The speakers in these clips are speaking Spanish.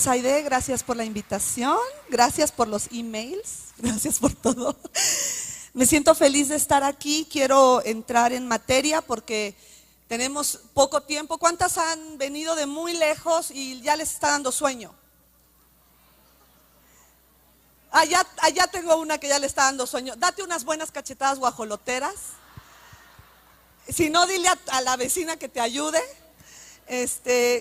Aide, gracias por la invitación, gracias por los emails, gracias por todo. Me siento feliz de estar aquí, quiero entrar en materia porque tenemos poco tiempo. ¿Cuántas han venido de muy lejos y ya les está dando sueño? Allá tengo una que ya le está dando sueño. Date unas buenas cachetadas guajoloteras. Si no, dile a la vecina que te ayude.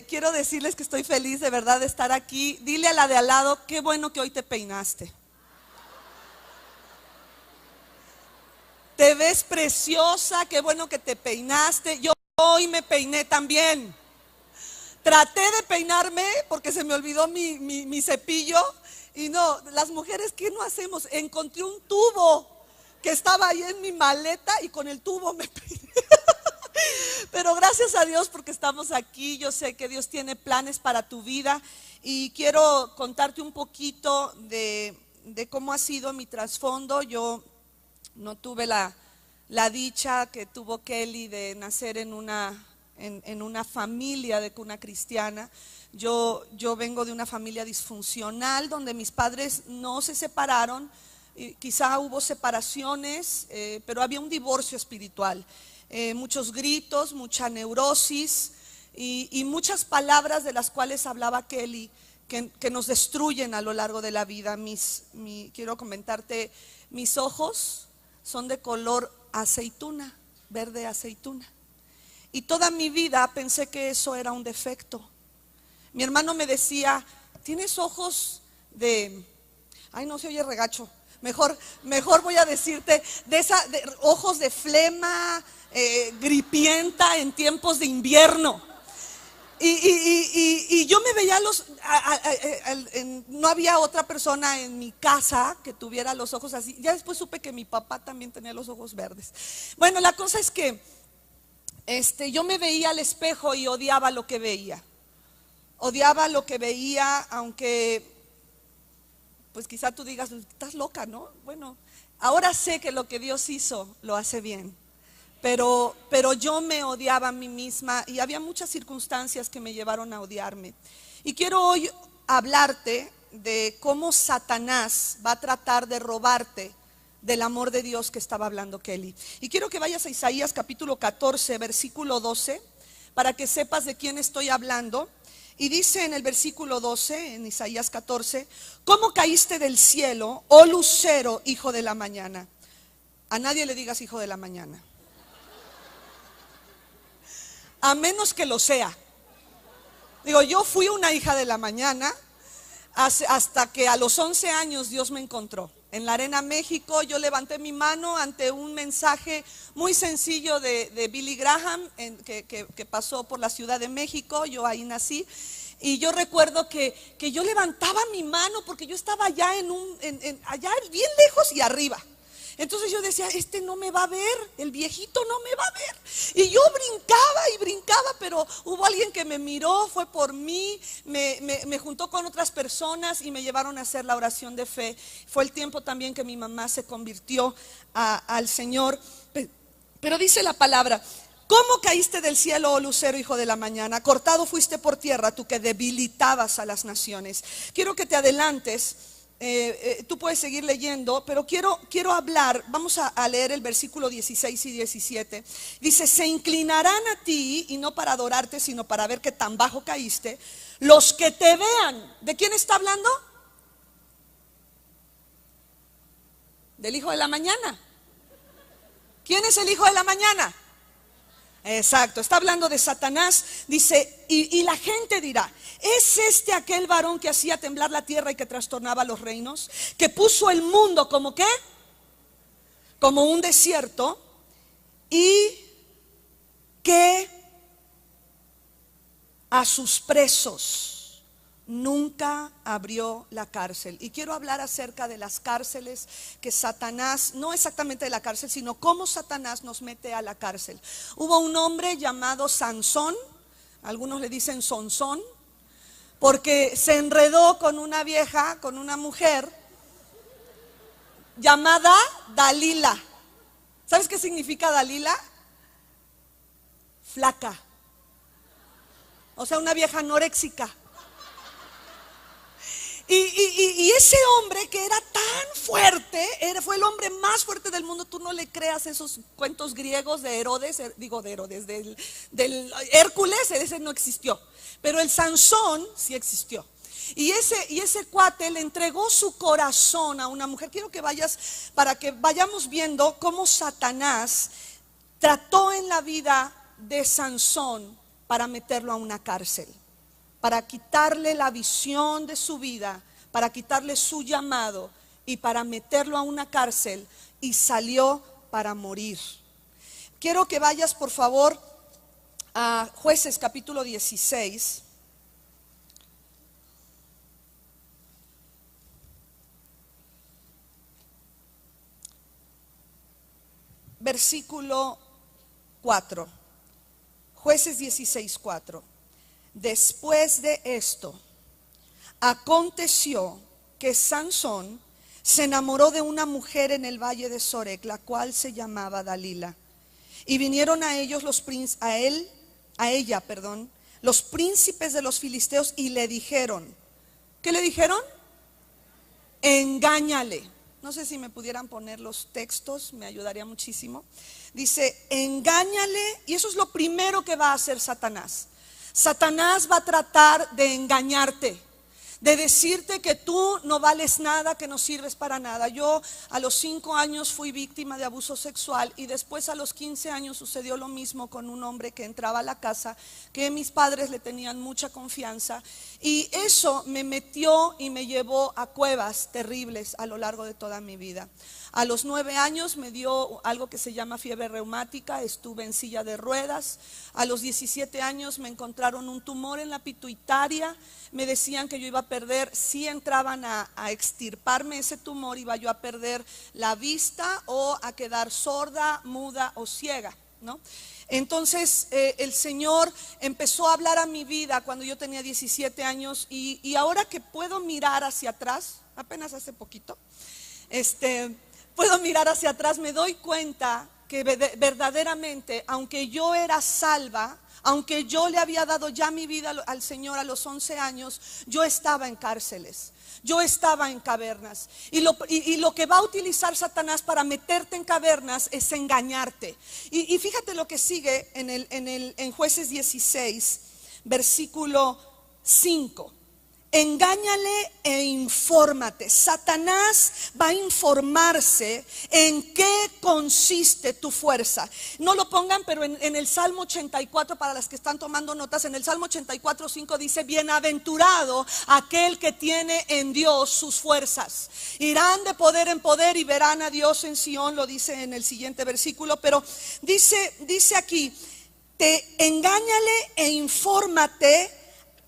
Quiero decirles que estoy feliz de verdad de estar aquí. Dile a la de al lado, qué bueno que hoy te peinaste. Te ves preciosa, qué bueno que te peinaste. Yo hoy me peiné también. Traté de peinarme porque se me olvidó mi cepillo. Y no, las mujeres, ¿qué no hacemos? Encontré un tubo que estaba ahí en mi maleta y con el tubo me peiné. Pero gracias a Dios porque estamos aquí. Yo sé que Dios tiene planes para tu vida y quiero contarte un poquito de cómo ha sido mi trasfondo. Yo no tuve la dicha que tuvo Kelly de nacer en una familia de cuna cristiana. Yo vengo de una familia disfuncional donde mis padres no se separaron. Quizá hubo separaciones, pero había un divorcio espiritual. Muchos gritos, mucha neurosis y muchas palabras de las cuales hablaba Kelly que nos destruyen a lo largo de la vida. Quiero comentarte, mis ojos son de color aceituna, verde aceituna. Y toda mi vida pensé que eso era un defecto. Mi hermano me decía, tienes ojos ay, no se oye regacho. Mejor voy a decirte, de ojos de flema, gripienta en tiempos de invierno. Y yo me veía no había otra persona en mi casa que tuviera los ojos así. Ya después supe que mi papá también tenía los ojos verdes. Bueno, la cosa es que yo me veía al espejo y odiaba lo que veía. Odiaba lo que veía, aunque pues quizá tú digas, estás loca, ¿no? Bueno, ahora sé que lo que Dios hizo lo hace bien. Pero yo me odiaba a mí misma y había muchas circunstancias que me llevaron a odiarme. Y quiero hoy hablarte de cómo Satanás va a tratar de robarte del amor de Dios que estaba hablando Kelly. Y quiero que vayas a Isaías capítulo 14, versículo 12, para que sepas de quién estoy hablando. Y dice en el versículo 12, en Isaías 14, ¿cómo caíste del cielo, oh lucero, hijo de la mañana? A nadie le digas hijo de la mañana, a menos que lo sea. Digo, yo fui una hija de la mañana hasta que a los 11 años Dios me encontró. En la Arena México yo levanté mi mano ante un mensaje muy sencillo de Billy Graham que pasó por la Ciudad de México. Yo ahí nací. Y yo recuerdo que yo levantaba mi mano porque yo estaba allá allá bien lejos y arriba. Entonces yo decía, no me va a ver, el viejito no me va a ver. Y yo brincaba y brincaba, pero hubo alguien que me miró, fue por mí, me juntó con otras personas y me llevaron a hacer la oración de fe. Fue el tiempo también que mi mamá se convirtió al Señor. Pero dice la palabra, ¿cómo caíste del cielo, oh lucero, hijo de la mañana? Cortado fuiste por tierra, tú que debilitabas a las naciones. Quiero que te adelantes. Tú puedes seguir leyendo, pero quiero hablar, vamos a leer el versículo 16 y 17. Dice, se inclinarán a ti, y no para adorarte, sino para ver qué tan bajo caíste, los que te vean. ¿De quién está hablando? Del hijo de la mañana. ¿Quién es el hijo de la mañana? Exacto, está hablando de Satanás. Dice, y la gente dirá, ¿es aquel varón que hacía temblar la tierra y que trastornaba los reinos? Que puso el mundo como ¿qué? Como un desierto, y que a sus presos nunca abrió la cárcel. Y quiero hablar acerca de las cárceles que Satanás, no exactamente de la cárcel, sino cómo Satanás nos mete a la cárcel. Hubo un hombre llamado Sansón, algunos le dicen Sonsón, porque se enredó con una vieja, con una mujer llamada Dalila. ¿Sabes qué significa Dalila? Flaca. O sea, una vieja anoréxica. ese hombre que era tan fuerte, fue el hombre más fuerte del mundo. Tú no le creas esos cuentos griegos de Herodes, del Hércules, ese no existió. Pero el Sansón sí existió. Y ese cuate le entregó su corazón a una mujer. Quiero que vayas, para que vayamos viendo cómo Satanás trató en la vida de Sansón para meterlo a una cárcel, para quitarle la visión de su vida, para quitarle su llamado y para meterlo a una cárcel, y salió para morir. Quiero que vayas, por favor, a Jueces capítulo 16. Versículo 4. Jueces 16, 4. Después de esto, aconteció que Sansón se enamoró de una mujer en el valle de Sorek, la cual se llamaba Dalila. Y vinieron a ellos los príncipes de los filisteos y le dijeron, ¿qué le dijeron? Engáñale. No sé si me pudieran poner los textos, me ayudaría muchísimo. Dice, engáñale, y eso es lo primero que va a hacer Satanás. Satanás va a tratar de engañarte, de decirte que tú no vales nada, que no sirves para nada. Yo a los 5 años fui víctima de abuso sexual, y después a los 15 años sucedió lo mismo con un hombre que entraba a la casa, que mis padres le tenían mucha confianza, y eso me metió y me llevó a cuevas terribles a lo largo de toda mi vida. A los 9 años me dio algo que se llama fiebre reumática, estuve en silla de ruedas. A los 17 años me encontraron un tumor en la pituitaria, me decían que yo iba a perder, si entraban a extirparme ese tumor, iba yo a perder la vista o a quedar sorda, muda o ciega, ¿no? Entonces el Señor empezó a hablar a mi vida cuando yo tenía 17 años, y ahora que puedo mirar hacia atrás, apenas hace poquito, puedo mirar hacia atrás, me doy cuenta que verdaderamente, aunque yo era salva, aunque yo le había dado ya mi vida al Señor a los 11 años, yo estaba en cárceles, yo estaba en cavernas. Y lo que va a utilizar Satanás para meterte en cavernas es engañarte. Y fíjate lo que sigue en Jueces 16, versículo 5. Engáñale e infórmate. Satanás va a informarse en qué consiste tu fuerza. No lo pongan, pero en el Salmo 84, para las que están tomando notas, en el Salmo 84, 5 dice, bienaventurado aquel que tiene en Dios sus fuerzas. Irán de poder en poder y verán a Dios en Sión, lo dice en el siguiente versículo. Pero dice aquí, engáñale e infórmate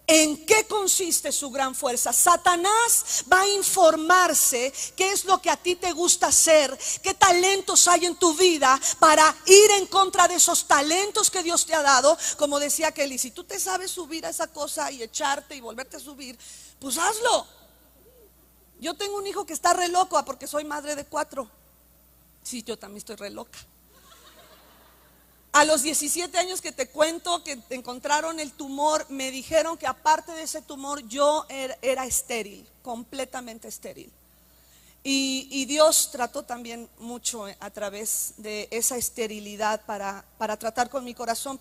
¿en qué consiste su gran fuerza? Satanás va a informarse qué es lo que a ti te gusta hacer, qué talentos hay en tu vida, para ir en contra de esos talentos que Dios te ha dado. Como decía Kelly, si tú te sabes subir a esa cosa y echarte y volverte a subir, pues hazlo. Yo tengo un hijo que está re loco porque soy madre de 4. Sí, yo también estoy re loca. A los 17 años que te cuento que te encontraron el tumor, me dijeron que aparte de ese tumor yo era estéril, completamente estéril. Y Dios trató también mucho a través de esa esterilidad para tratar con mi corazón.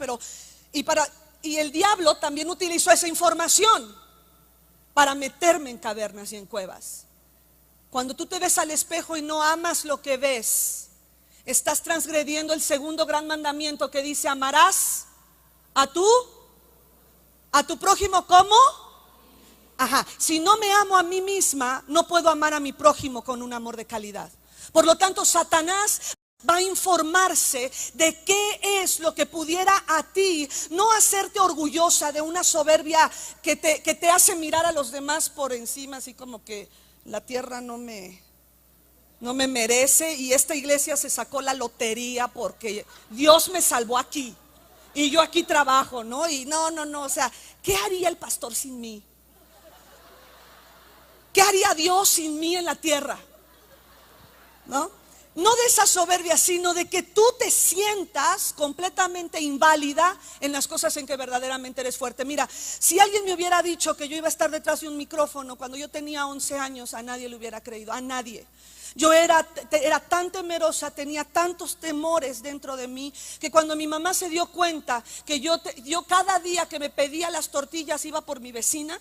Y el diablo también utilizó esa información para meterme en cavernas y en cuevas. Cuando tú te ves al espejo y no amas lo que ves, estás transgrediendo el segundo gran mandamiento, que dice, amarás a tu prójimo como. Si no me amo a mí misma, no puedo amar a mi prójimo con un amor de calidad. Por lo tanto, Satanás va a informarse de qué es lo que pudiera a ti no hacerte orgullosa, de una soberbia que te hace mirar a los demás por encima, así como que la tierra no me merece, y esta iglesia se sacó la lotería porque Dios me salvó aquí y yo aquí trabajo, ¿no? Y no, o sea, ¿qué haría el pastor sin mí? ¿Qué haría Dios sin mí en la tierra? ¿No? No de esa soberbia, sino de que tú te sientas completamente inválida en las cosas en que verdaderamente eres fuerte. Mira, si alguien me hubiera dicho que yo iba a estar detrás de un micrófono cuando yo tenía 11 años, a nadie le hubiera creído, a nadie. Yo era tan temerosa, tenía tantos temores dentro de mí, que cuando mi mamá se dio cuenta que yo cada día que me pedía las tortillas iba por mi vecina,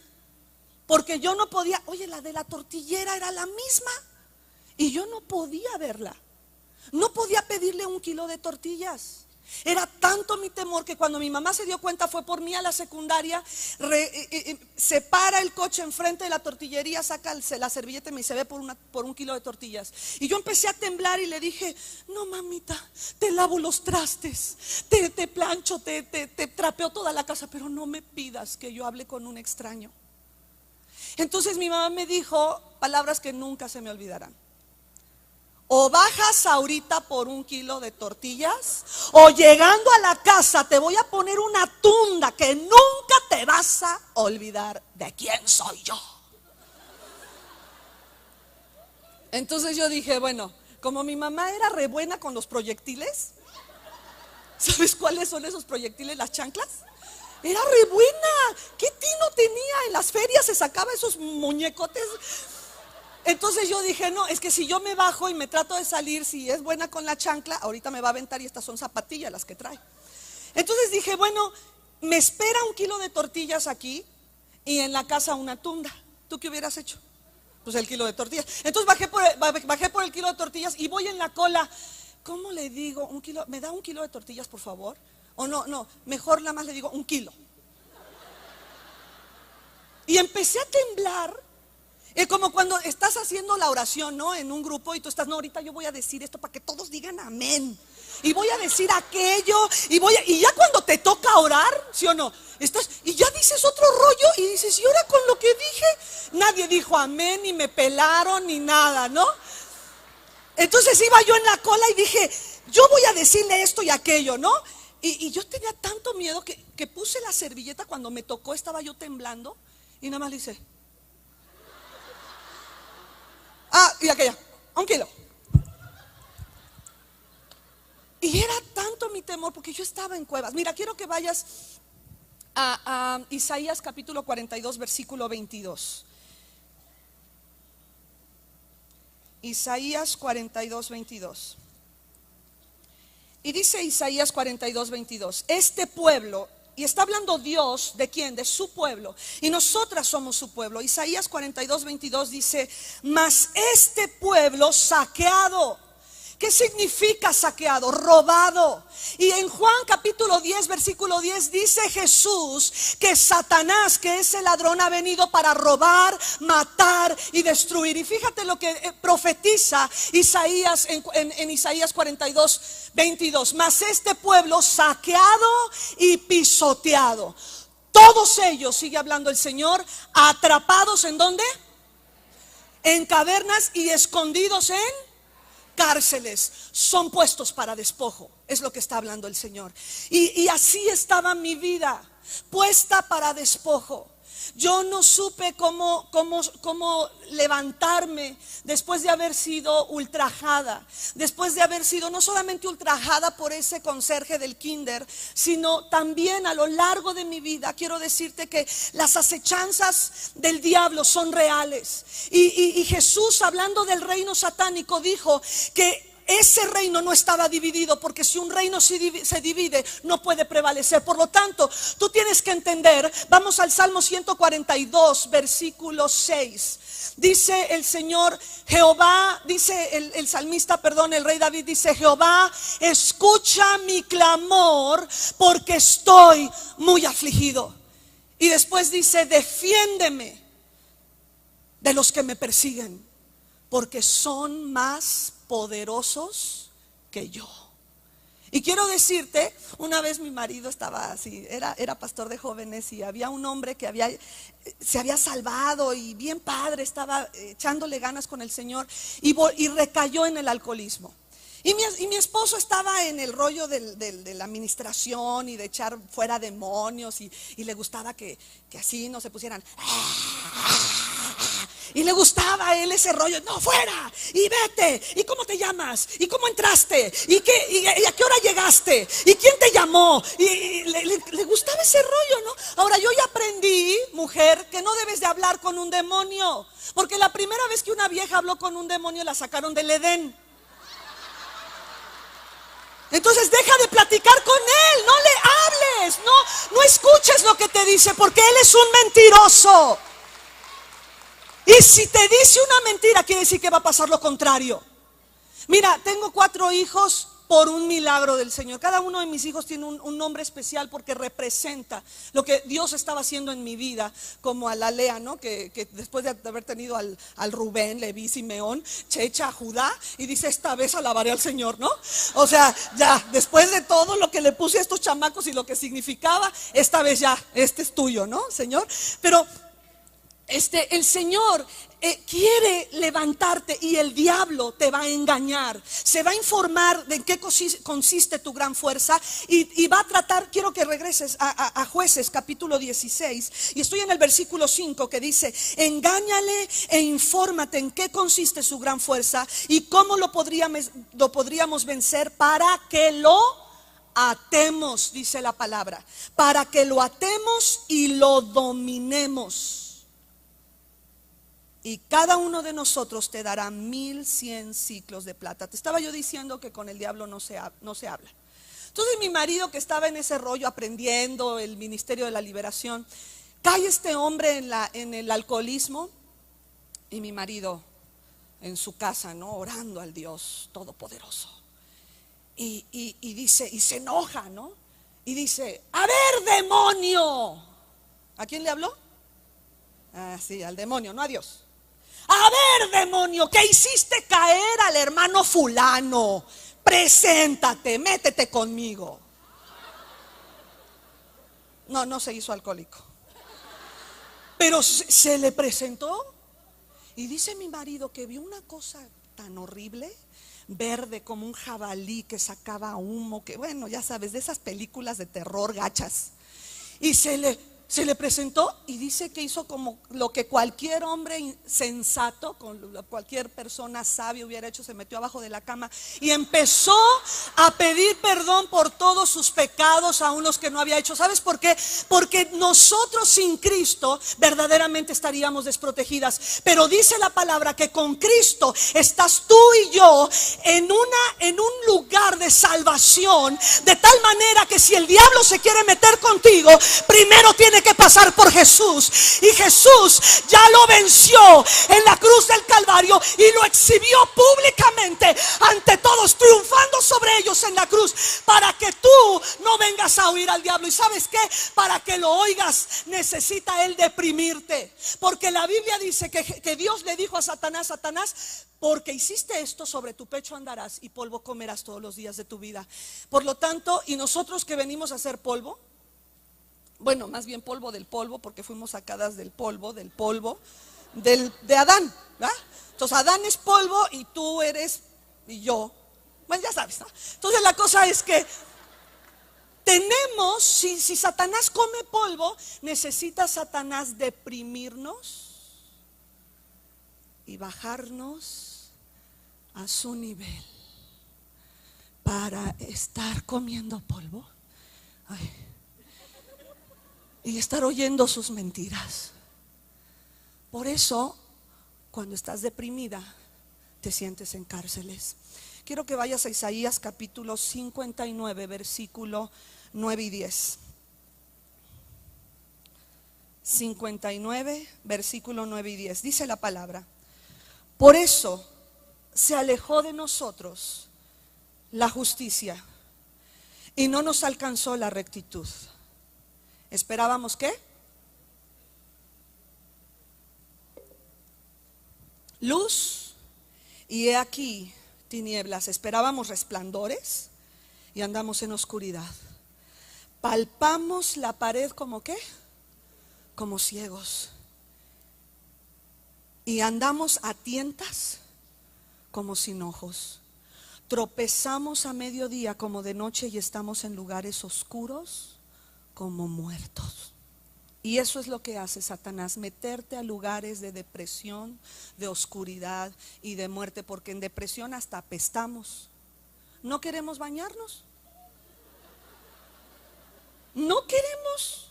porque yo no podía, oye, la de la tortillera era la misma. Y yo no podía verla. No podía pedirle 1 kilo de tortillas. Era tanto mi temor que cuando mi mamá se dio cuenta, fue por mí a la secundaria, se para el coche enfrente de la tortillería, saca la servilleta y me dice: ve por 1 kilo de tortillas. Y yo empecé a temblar y le dije: no, mamita, te lavo los trastes, te plancho, te trapeo toda la casa, pero no me pidas que yo hable con un extraño. Entonces mi mamá me dijo palabras que nunca se me olvidarán: o bajas ahorita por 1 kilo de tortillas, o llegando a la casa te voy a poner una tunda que nunca te vas a olvidar de quién soy yo. Entonces yo dije, bueno, como mi mamá era re buena con los proyectiles, ¿sabes cuáles son esos proyectiles? Las chanclas. Era re buena. ¿Qué tino tenía? En las ferias se sacaba esos muñecotes. Entonces yo dije, no, es que si yo me bajo y me trato de salir, si es buena con la chancla, ahorita me va a aventar y estas son zapatillas las que trae. Entonces dije, bueno, me espera 1 kilo de tortillas aquí y en la casa una tunda. ¿Tú qué hubieras hecho? Pues el kilo de tortillas. Entonces bajé por el kilo de tortillas y voy en la cola. ¿Cómo le digo? 1 kilo, ¿me da 1 kilo de tortillas, por favor? O no, mejor nada más le digo 1 kilo. Y empecé a temblar. Es como cuando estás haciendo la oración, ¿no? En un grupo y tú estás, no, ahorita yo voy a decir esto para que todos digan amén. Y voy a decir aquello. Y ya cuando te toca orar, ¿sí o no? Y ya dices otro rollo y dices, ¿y ahora con lo que dije? Nadie dijo amén, ni me pelaron, ni nada, ¿no? Entonces iba yo en la cola y dije, yo voy a decirle esto y aquello, ¿no? Y yo tenía tanto miedo que puse la servilleta. Cuando me tocó estaba yo temblando y nada más le hice, y aquella, 1 kilo. Y era tanto mi temor porque yo estaba en cuevas. Mira, quiero que vayas a Isaías capítulo 42, versículo 22. Isaías 42, 22. Y dice Isaías 42, 22: este pueblo, y está hablando Dios, ¿de quién? De su pueblo. Y nosotras somos su pueblo. Isaías 42, 22 dice: mas este pueblo saqueado. ¿Qué significa saqueado? Robado. Y en Juan capítulo 10, versículo 10 dice Jesús que Satanás, que es el ladrón, ha venido para robar, matar y destruir. Y fíjate lo que profetiza Isaías en Isaías 42, 22. Mas este pueblo saqueado y pisoteado, todos ellos, sigue hablando el Señor, atrapados ¿en dónde? En cavernas y escondidos en cárceles, son puestos para despojo. Es lo que está hablando el Señor. Y así estaba mi vida, puesta para despojo. Yo no supe cómo levantarme después de haber sido ultrajada, después de haber sido no solamente ultrajada por ese conserje del kinder, sino también a lo largo de mi vida. Quiero decirte que las acechanzas del diablo son reales. Y Jesús, hablando del reino satánico, dijo que ese reino no estaba dividido, porque si un reino se divide, no puede prevalecer. Por lo tanto, tú tienes que entender. Vamos al Salmo 142, versículo 6. Dice el Señor, Jehová, dice el salmista, perdón, el rey David dice: Jehová, escucha mi clamor, porque estoy muy afligido. Y después dice: defiéndeme de los que me persiguen, porque son más poderosos que yo. Y quiero decirte, una vez mi marido estaba así, era pastor de jóvenes, y había un hombre que se había salvado y bien padre, estaba echándole ganas con el Señor, y recayó en el alcoholismo. Y mi esposo estaba en el rollo de la administración y de echar fuera demonios, y le gustaba que así no se pusieran. Y le gustaba a él ese rollo. No, fuera, y vete, y cómo te llamas, y cómo entraste, y a qué hora llegaste, y quién te llamó. Y le gustaba ese rollo, ¿no? Ahora yo ya aprendí, mujer, que no debes de hablar con un demonio, porque la primera vez que una vieja habló con un demonio la sacaron del Edén. Entonces deja de platicar con él, no le hables, no escuches lo que te dice, porque él es un mentiroso. Y si te dice una mentira, quiere decir que va a pasar lo contrario. Mira, tengo 4 hijos por un milagro del Señor. Cada uno de mis hijos tiene un nombre especial porque representa lo que Dios estaba haciendo en mi vida. Como a la Lea, ¿no? Que después de haber tenido al Rubén, Leví, Simeón, se echa a Judá y dice: esta vez alabaré al Señor, ¿no? O sea, ya, después de todo lo que le puse a estos chamacos y lo que significaba, esta vez ya, este es tuyo, ¿no, Señor? Pero el Señor quiere levantarte y el diablo te va a engañar. Se va a informar de en qué consiste tu gran fuerza y va a tratar. Quiero que regreses a Jueces capítulo 16 y estoy en el versículo 5 que dice: engáñale e infórmate en qué consiste su gran fuerza y cómo lo podríamos vencer para que lo atemos, dice la palabra, para que lo atemos y lo dominemos. Y cada uno de nosotros te dará 1100 ciclos de plata. Te estaba yo diciendo que con el diablo no se habla. Entonces mi marido, que estaba en ese rollo aprendiendo el ministerio de la liberación, cae este hombre en el alcoholismo. Y mi marido en su casa, ¿no? Orando al Dios Todopoderoso. Y dice, y se enoja, ¿no? Y dice: a ver, demonio. ¿A quién le habló? Ah, sí, al demonio, no a Dios. A ver, demonio, ¿qué hiciste caer al hermano fulano? Preséntate, métete conmigo. No se hizo alcohólico, pero se le presentó. Y dice mi marido que vio una cosa tan horrible, verde como un jabalí que sacaba humo, que bueno, ya sabes, de esas películas de terror gachas. Y se le presentó y dice que hizo como lo que cualquier hombre sensato, cualquier persona sabia hubiera hecho. Se metió abajo de la cama y empezó a pedir perdón por todos sus pecados, aún los que no había hecho. ¿Sabes por qué? Porque nosotros sin Cristo verdaderamente estaríamos desprotegidas. Pero dice la palabra que con Cristo estás tú y yo en un lugar de salvación, de tal manera que si el diablo se quiere meter contigo, primero tiene que pasar por Jesús. Y Jesús ya lo venció en la cruz del Calvario y lo exhibió públicamente ante todos, triunfando sobre ellos en la cruz, para que tú no vengas a oír al diablo. ¿Y sabes qué? Para que lo oigas necesita él deprimirte, porque la Biblia dice que Dios le dijo a Satanás: Satanás, porque hiciste esto, sobre tu pecho andarás y polvo comerás todos los días de tu vida. Por lo tanto, y nosotros que venimos a ser polvo, bueno, más bien polvo del polvo, porque fuimos sacadas del polvo de Adán, ¿verdad? Entonces Adán es polvo y tú eres, y yo, bueno, ya sabes, ¿no? Entonces la cosa es que tenemos, si Satanás come polvo, necesita Satanás deprimirnos y bajarnos a su nivel para estar comiendo polvo. Ay. Y estar oyendo sus mentiras. Por eso, cuando estás deprimida, te sientes en cárceles. Quiero que vayas a Isaías capítulo 59, versículo 9 y 10. 59, versículo 9 y 10. Dice la palabra: por eso se alejó de nosotros la justicia y no nos alcanzó la rectitud. ¿Esperábamos qué? Luz, y he aquí tinieblas. Esperábamos resplandores y andamos en oscuridad. Palpamos la pared como qué? Como ciegos. Y andamos a tientas como sin ojos. Tropezamos a mediodía como de noche y estamos en lugares oscuros como muertos. Y eso es lo que hace Satanás, meterte a lugares de depresión, de oscuridad y de muerte, porque en depresión hasta apestamos. No queremos bañarnos. No queremos.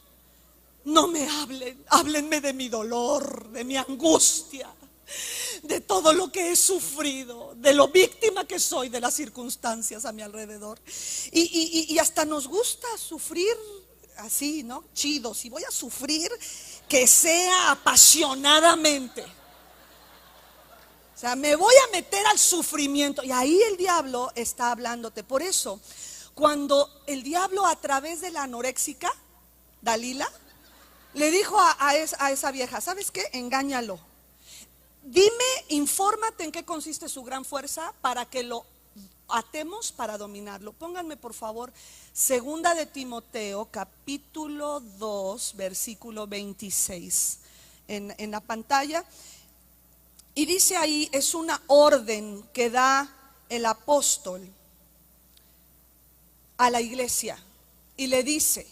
No me hablen, háblenme de mi dolor, de mi angustia, de todo lo que he sufrido, de lo víctima que soy de las circunstancias a mi alrededor. Y hasta nos gusta sufrir así, ¿no? Chido, si voy a sufrir, que sea apasionadamente. O sea, me voy a meter al sufrimiento. Y ahí el diablo está hablándote. Por eso, cuando el diablo a través de la anoréxica, Dalila, le dijo a esa vieja, ¿sabes qué? Engáñalo. Dime, infórmate en qué consiste su gran fuerza para que lo atemos para dominarlo. Pónganme por favor Segunda de Timoteo capítulo 2 versículo 26 en la pantalla. Y dice ahí, es una orden que da el apóstol a la iglesia. Y le dice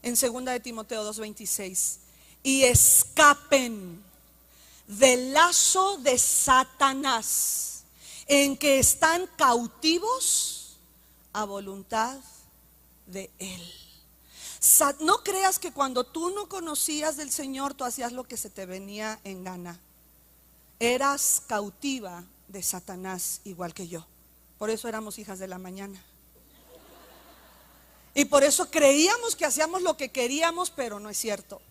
en Segunda de Timoteo 2:26, y escapen del lazo de Satanás, en que están cautivos a voluntad de él. No creas que cuando tú no conocías del Señor, tú hacías lo que se te venía en gana. Eras cautiva de Satanás igual que yo. Por eso éramos hijas de la mañana. Y por eso creíamos que hacíamos lo que queríamos, pero no es cierto.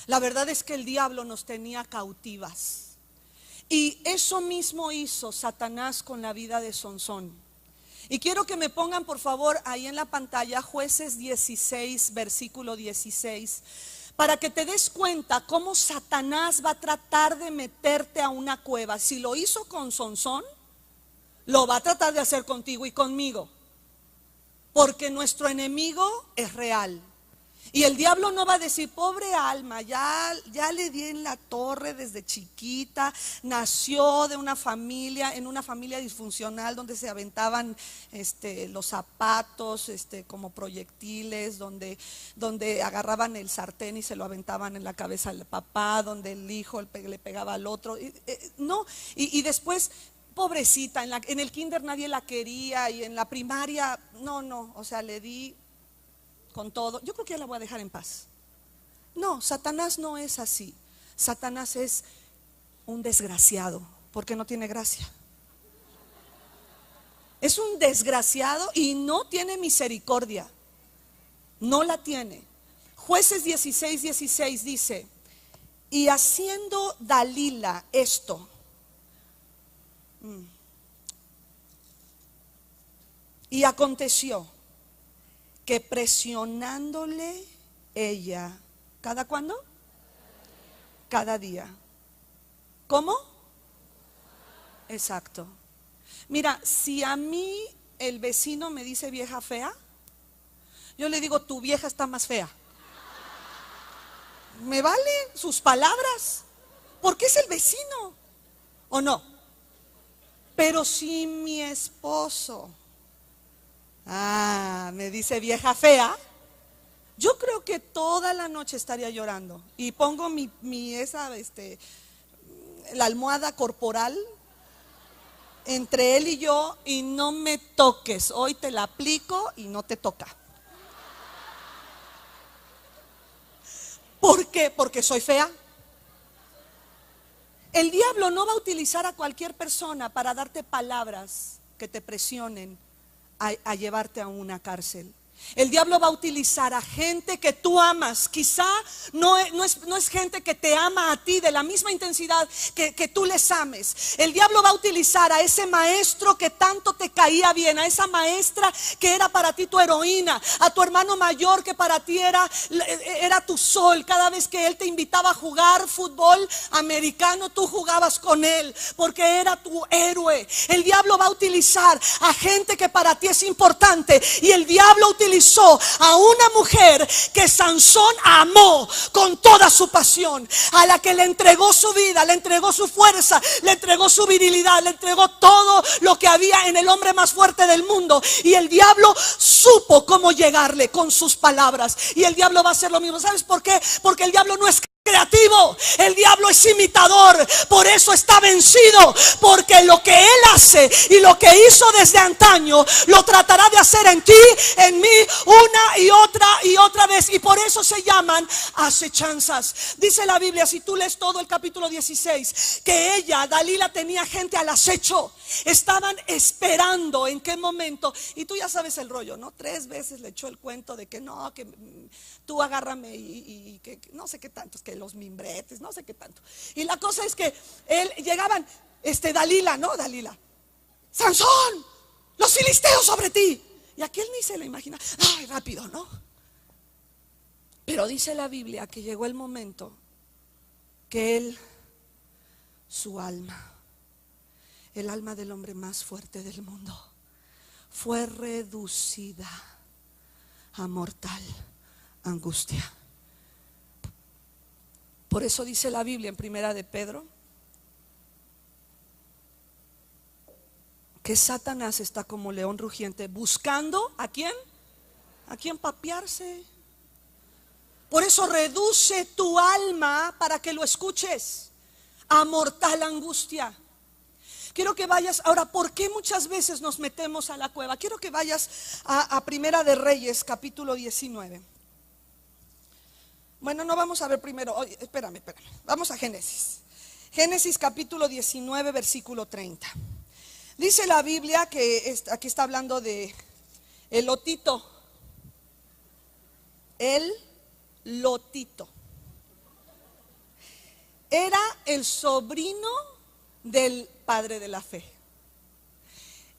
La verdad es que el diablo nos tenía cautivas. Y eso mismo hizo Satanás con la vida de Sansón. Y quiero que me pongan por favor ahí en la pantalla Jueces 16, versículo 16, para que te des cuenta cómo Satanás va a tratar de meterte a una cueva. Si lo hizo con Sansón, lo va a tratar de hacer contigo y conmigo. Porque nuestro enemigo es real. Y el diablo no va a decir, pobre alma, ya le di en la torre desde chiquita, nació de una familia, en una familia disfuncional donde se aventaban los zapatos como proyectiles, donde agarraban el sartén y se lo aventaban en la cabeza al papá, donde el hijo le pegaba al otro. Y después, pobrecita, en el kinder nadie la quería y en la primaria, no, o sea, le di con todo. Yo creo que ya la voy a dejar en paz. No, Satanás no es así. Satanás es un desgraciado, porque no tiene gracia. Es un desgraciado y no tiene misericordia. No la tiene. Jueces 16, 16 dice, y haciendo Dalila esto, y aconteció que presionándole ella, ¿cada cuándo? Cada día. ¿Cómo? Exacto. Mira, si a mí el vecino me dice vieja fea, yo le digo, tu vieja está más fea. Me vale sus palabras, porque es el vecino, ¿o no? Pero si mi esposo me dice vieja fea, yo creo que toda la noche estaría llorando. Y pongo la almohada corporal entre él y yo, y no me toques. Hoy te la aplico y no te toca. ¿Por qué? Porque soy fea. El diablo no va a utilizar a cualquier persona para darte palabras que te presionen a llevarte a una cárcel. El diablo va a utilizar a gente que tú amas. Quizá no es gente que te ama a ti de la misma intensidad que tú les ames. El diablo va a utilizar a ese maestro que tanto te caía bien, a esa maestra que era para ti tu heroína, a tu hermano mayor que para ti era tu sol. Cada vez que él te invitaba a jugar fútbol americano, tú jugabas con él porque era tu héroe. El diablo va a utilizar a gente que para ti es importante, y el diablo utiliza utilizó a una mujer que Sansón amó con toda su pasión, a la que le entregó su vida, le entregó su fuerza, le entregó su virilidad, le entregó todo lo que había en el hombre más fuerte del mundo. Y el diablo supo cómo llegarle con sus palabras. Y el diablo va a hacer lo mismo. ¿Sabes por qué? Porque el diablo no es creativo, el diablo es imitador, por eso está vencido, porque lo que él hace y lo que hizo desde antaño lo tratará de hacer en ti, en mí, una y otra vez, y por eso se llaman acechanzas. Dice la Biblia, si tú lees todo el capítulo 16, que ella, Dalila, tenía gente al acecho, estaban esperando en qué momento, y tú ya sabes el rollo, ¿no? 3 veces le echó el cuento de que no, que tú agárrame y que no sé qué tantos, que los mimbretes, no sé qué tanto. Y la cosa es que llegaban, Dalila, ¿no? Dalila, Sansón, los filisteos sobre ti. Y aquel ni se le imagina, ay, rápido, ¿no? Pero dice la Biblia que llegó el momento que él, su alma, el alma del hombre más fuerte del mundo, fue reducida a mortal angustia. Por eso dice la Biblia en Primera de Pedro que Satanás está como león rugiente buscando ¿a quién? ¿A quién papearse? Por eso reduce tu alma para que lo escuches a mortal angustia. Quiero que vayas, ahora, ¿por qué muchas veces nos metemos a la cueva? Quiero que vayas a Primera de Reyes, capítulo 19. Bueno, no vamos a ver primero, espérame, vamos a Génesis. Génesis capítulo 19, versículo 30. Dice la Biblia que aquí está hablando de el Lotito. El Lotito era el sobrino del padre de la fe.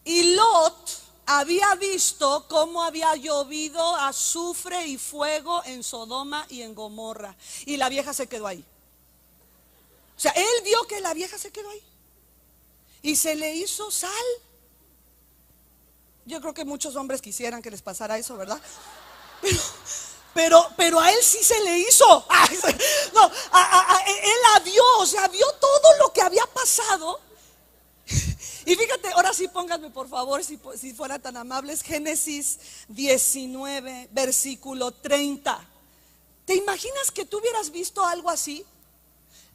Y Lot había visto cómo había llovido azufre y fuego en Sodoma y en Gomorra, y la vieja se quedó ahí. O sea, él vio que la vieja se quedó ahí y se le hizo sal. Yo creo que muchos hombres quisieran que les pasara eso, ¿verdad? Pero a él sí se le hizo. No, él la vio, o sea, vio todo lo que había pasado. Y fíjate, ahora sí pónganme por favor, si fueran tan amables, Génesis 19, versículo 30. ¿Te imaginas que tú hubieras visto algo así?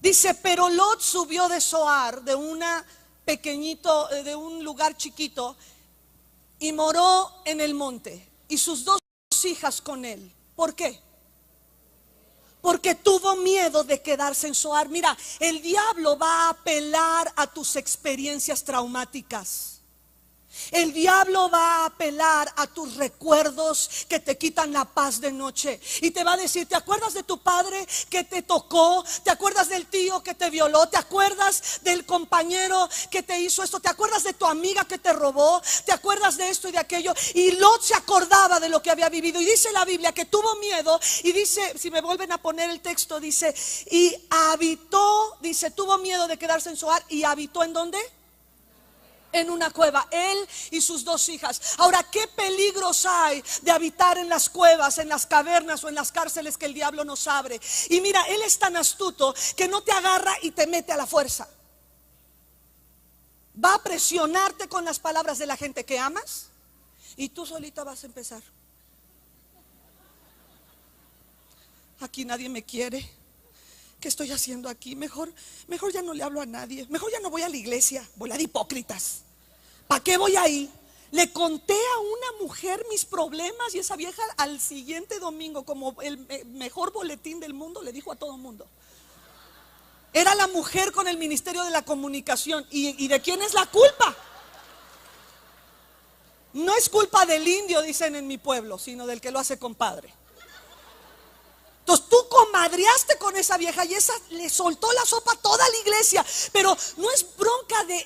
Dice, pero Lot subió de Zoar, de un lugar chiquito, y moró en el monte, y sus 2 hijas con él. ¿Por qué? Porque tuvo miedo de quedarse en Zoar. Mira, el diablo va a apelar a tus experiencias traumáticas. El diablo va a apelar a tus recuerdos que te quitan la paz de noche. Y te va a decir, ¿te acuerdas de tu padre que te tocó? ¿Te acuerdas del tío que te violó? ¿Te acuerdas del compañero que te hizo esto? ¿Te acuerdas de tu amiga que te robó? ¿Te acuerdas de esto y de aquello? Y Lot se acordaba de lo que había vivido. Y dice la Biblia que tuvo miedo. Y dice, si me vuelven a poner el texto, dice, y habitó, dice, tuvo miedo de quedarse en Zoar. ¿Y habitó en dónde? En una cueva, él y sus 2 hijas. Ahora, ¿qué peligros hay de habitar en las cuevas, en las cavernas o en las cárceles que el diablo nos abre? Y mira, él es tan astuto que no te agarra y te mete a la fuerza. Va a presionarte con las palabras de la gente que amas, y tú solita vas a empezar. Aquí nadie me quiere. ¿Qué estoy haciendo aquí? Mejor ya no le hablo a nadie. Mejor ya no voy a la iglesia. Voy a de hipócritas. ¿Para qué voy ahí? Le conté a una mujer mis problemas y esa vieja al siguiente domingo, como el mejor boletín del mundo, le dijo a todo el mundo. Era la mujer con el Ministerio de la Comunicación. ¿Y de quién es la culpa? No es culpa del indio, dicen en mi pueblo, sino del que lo hace compadre. Entonces tú comadreaste con esa vieja y esa le soltó la sopa a toda la iglesia. Pero no es bronca de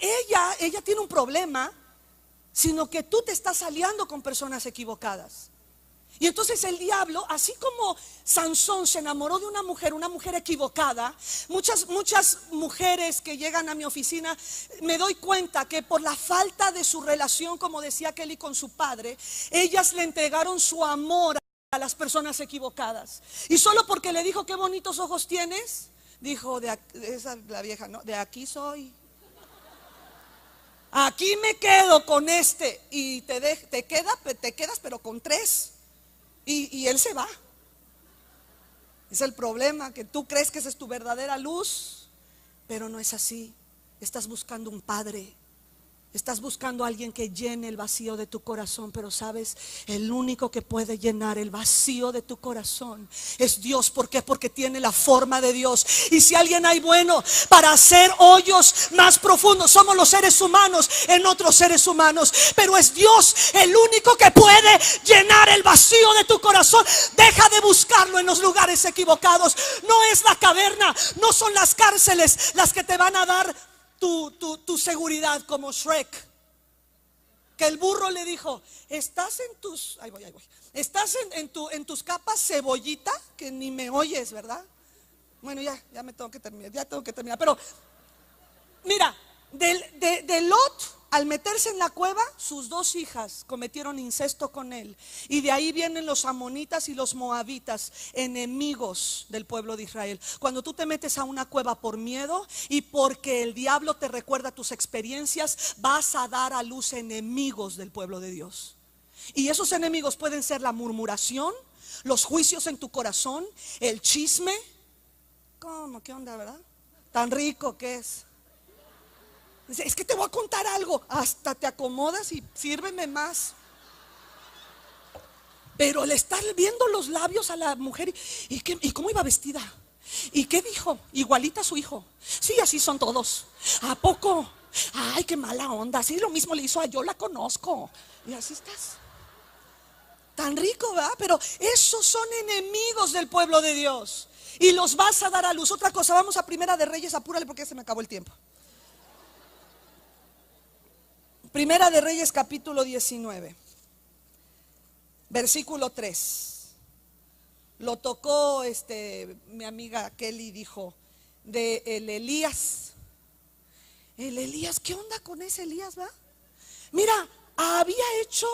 ella tiene un problema, sino que tú te estás aliando con personas equivocadas. Y entonces el diablo, así como Sansón se enamoró de una mujer equivocada, muchas mujeres que llegan a mi oficina, me doy cuenta que por la falta de su relación, como decía Kelly, con su padre, ellas le entregaron su amor a las personas equivocadas. Y solo porque le dijo: qué bonitos ojos tienes, dijo: esa la vieja, no, de aquí soy. Aquí me quedo con este. Y te quedas pero con tres. Y él se va. Es el problema, que tú crees que esa es tu verdadera luz, pero no es así. Estás buscando un padre. Estás buscando a alguien que llene el vacío de tu corazón. Pero sabes, el único que puede llenar el vacío de tu corazón es Dios. ¿Por qué? Porque tiene la forma de Dios. Y si alguien hay bueno para hacer hoyos más profundos, somos los seres humanos en otros seres humanos. Pero es Dios el único que puede llenar el vacío de tu corazón. Deja de buscarlo en los lugares equivocados. No es la caverna, no son las cárceles las que te van a dar tu seguridad, como Shrek, que el burro le dijo: estás en tus, ahí voy, estás en tus capas, cebollita, que ni me oyes, ¿verdad? Bueno, ya me tengo que terminar, pero mira, de Lot, al meterse en la cueva, sus dos hijas cometieron incesto con él. Y de ahí vienen los amonitas y los moabitas, enemigos del pueblo de Israel. Cuando tú te metes a una cueva por miedo y porque el diablo te recuerda tus experiencias, vas a dar a luz enemigos del pueblo de Dios. Y esos enemigos pueden ser la murmuración, los juicios en tu corazón, el chisme. ¿Cómo? ¿Qué onda, verdad? Tan rico que es. Es que te voy a contar algo. Hasta te acomodas y sírveme más. Pero le está viendo los labios a la mujer. ¿Y cómo iba vestida? ¿Y qué dijo? Igualita a su hijo. Sí, así son todos. ¿A poco? Ay, qué mala onda. Sí, lo mismo le hizo a yo, la conozco. Y así estás. Tan rico, ¿verdad? Pero esos son enemigos del pueblo de Dios. Y los vas a dar a luz. Otra cosa, vamos a Primera de Reyes. Apúrale porque ya se me acabó el tiempo. Primera de Reyes, capítulo 19, versículo 3. Lo tocó mi amiga Kelly, dijo de el Elías. El Elías, ¿qué onda con ese Elías, va? Mira, había hecho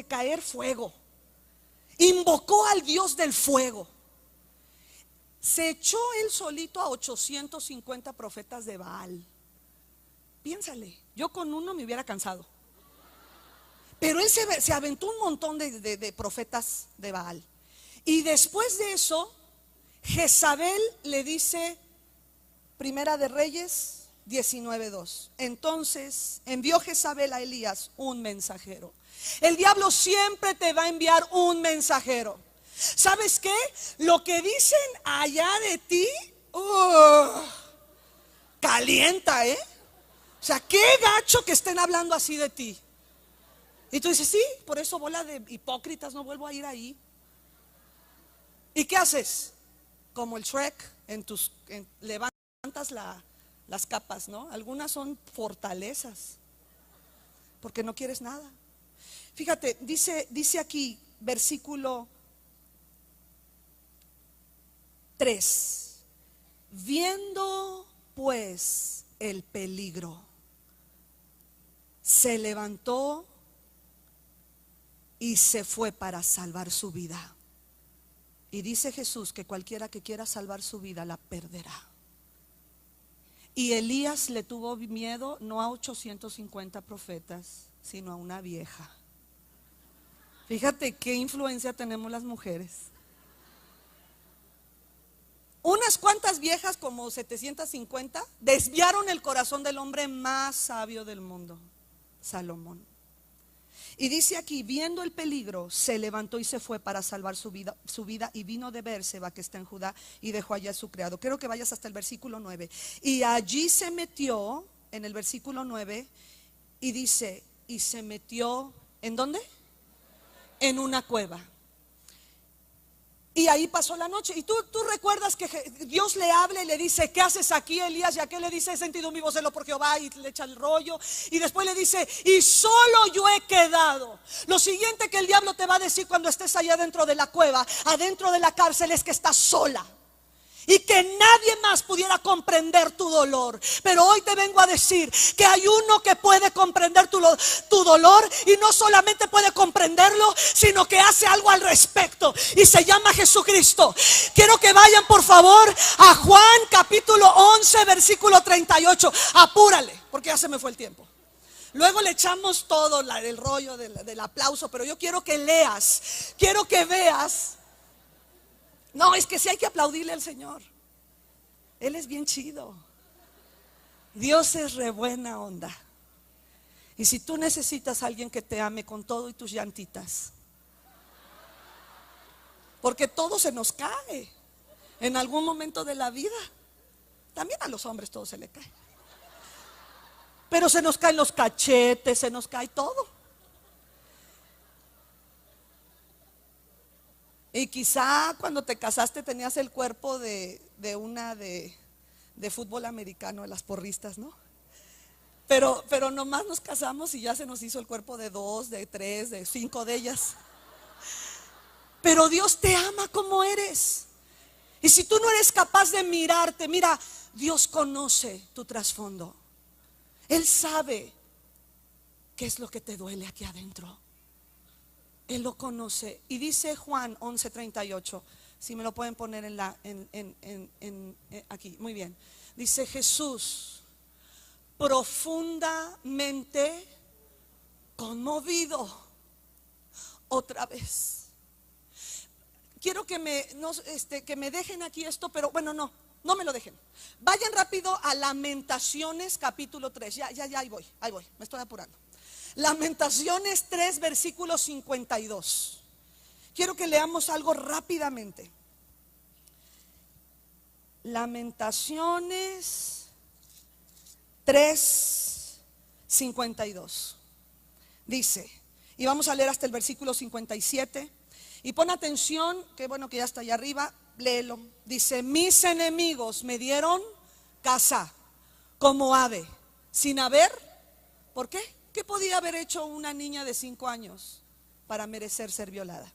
caer fuego. Invocó al Dios del fuego. Se echó él solito a 850 profetas de Baal. Piénsale, yo con uno me hubiera cansado. Pero él se aventó un montón de profetas de Baal. Y después de eso, Jezabel le dice, Primera de Reyes 19:2. Entonces envió Jezabel a Elías un mensajero. El diablo siempre te va a enviar un mensajero. ¿Sabes qué? Lo que dicen allá de ti, calienta, ¿eh? O sea, qué gacho que estén hablando así de ti. Y tú dices: sí, por eso bola de hipócritas, no vuelvo a ir ahí. ¿Y qué haces? Como el Shrek, levantas las capas, ¿no? Algunas son fortalezas, porque no quieres nada. Fíjate, dice aquí, versículo 3. Viendo pues el peligro, se levantó y se fue para salvar su vida. Y dice Jesús que cualquiera que quiera salvar su vida la perderá. Y Elías le tuvo miedo no a 850 profetas, sino a una vieja. Fíjate qué influencia tenemos las mujeres. Unas cuantas viejas, como 750, desviaron el corazón del hombre más sabio del mundo, Salomón. Y dice aquí, viendo el peligro, se levantó y se fue para salvar su vida y vino de Beerseba, que está en Judá, y dejó allá a su criado. Quiero que vayas hasta el versículo 9. Y allí se metió, en el versículo 9, y dice, y se metió, ¿en dónde? En una cueva. Y ahí pasó la noche. Y tú recuerdas que Dios le habla y le dice: ¿qué haces aquí, Elías? Y aquel le dice: he sentido mi celo por Jehová, y le echa el rollo. Y después le dice: y solo yo he quedado. Lo siguiente que el diablo te va a decir cuando estés allá dentro de la cueva, adentro de la cárcel, es que estás sola y que nadie más pudiera comprender tu dolor. Pero hoy te vengo a decir que hay uno que puede comprender tu dolor, y no solamente puede comprenderlo, sino que hace algo al respecto, y se llama Jesucristo. Quiero que vayan por favor a Juan capítulo 11 versículo 38. Apúrale, porque ya se me fue el tiempo. Luego le echamos todo el rollo del aplauso, pero yo quiero que leas, quiero que veas. No, es que sí hay que aplaudirle al Señor. Él es bien chido. Dios es re buena onda. Y si tú necesitas a alguien que te ame con todo y tus llantitas, porque todo se nos cae en algún momento de la vida. También a los hombres todo se le cae. Pero se nos caen los cachetes, se nos cae todo. Y quizá cuando te casaste tenías el cuerpo de una de fútbol americano, de las porristas, ¿no? Pero nomás nos casamos y ya se nos hizo el cuerpo de 2, de 3, de 5 de ellas. Pero Dios te ama como eres. Y si tú no eres capaz de mirarte, mira, Dios conoce tu trasfondo. Él sabe qué es lo que te duele aquí adentro. Él lo conoce. Y dice Juan 11:38. Si me lo pueden poner aquí. Muy bien. Dice: Jesús, profundamente conmovido, otra vez. Quiero que me dejen aquí esto, pero bueno, no me lo dejen. Vayan rápido a Lamentaciones capítulo 3. Ya, ahí voy, me estoy apurando. Lamentaciones 3 versículo 52. Quiero que leamos algo rápidamente. Lamentaciones 3, 52. Dice, y vamos a leer hasta el versículo 57. Y pon atención, que bueno que ya está allá arriba, léelo. Dice: mis enemigos me dieron caza como ave, sin haber, ¿por qué? ¿Qué podía haber hecho una niña de 5 años para merecer ser violada?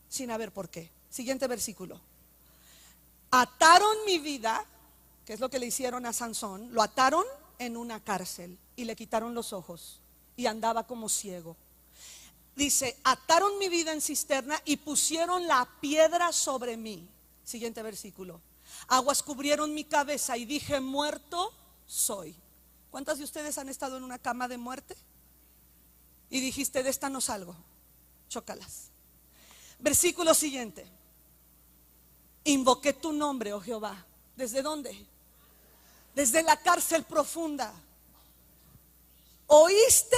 Sin haber por qué. Siguiente versículo. Ataron mi vida, que es lo que le hicieron a Sansón. Lo ataron en una cárcel y le quitaron los ojos y andaba como ciego. Dice: ataron mi vida en cisterna y pusieron la piedra sobre mí. Siguiente versículo. Aguas cubrieron mi cabeza y dije: muerto soy. ¿Cuántas de ustedes han estado en una cama de muerte y dijiste: de esta no salgo? Chócalas. Versículo siguiente. Invoqué tu nombre, oh Jehová. ¿Desde dónde? Desde la cárcel profunda. Oíste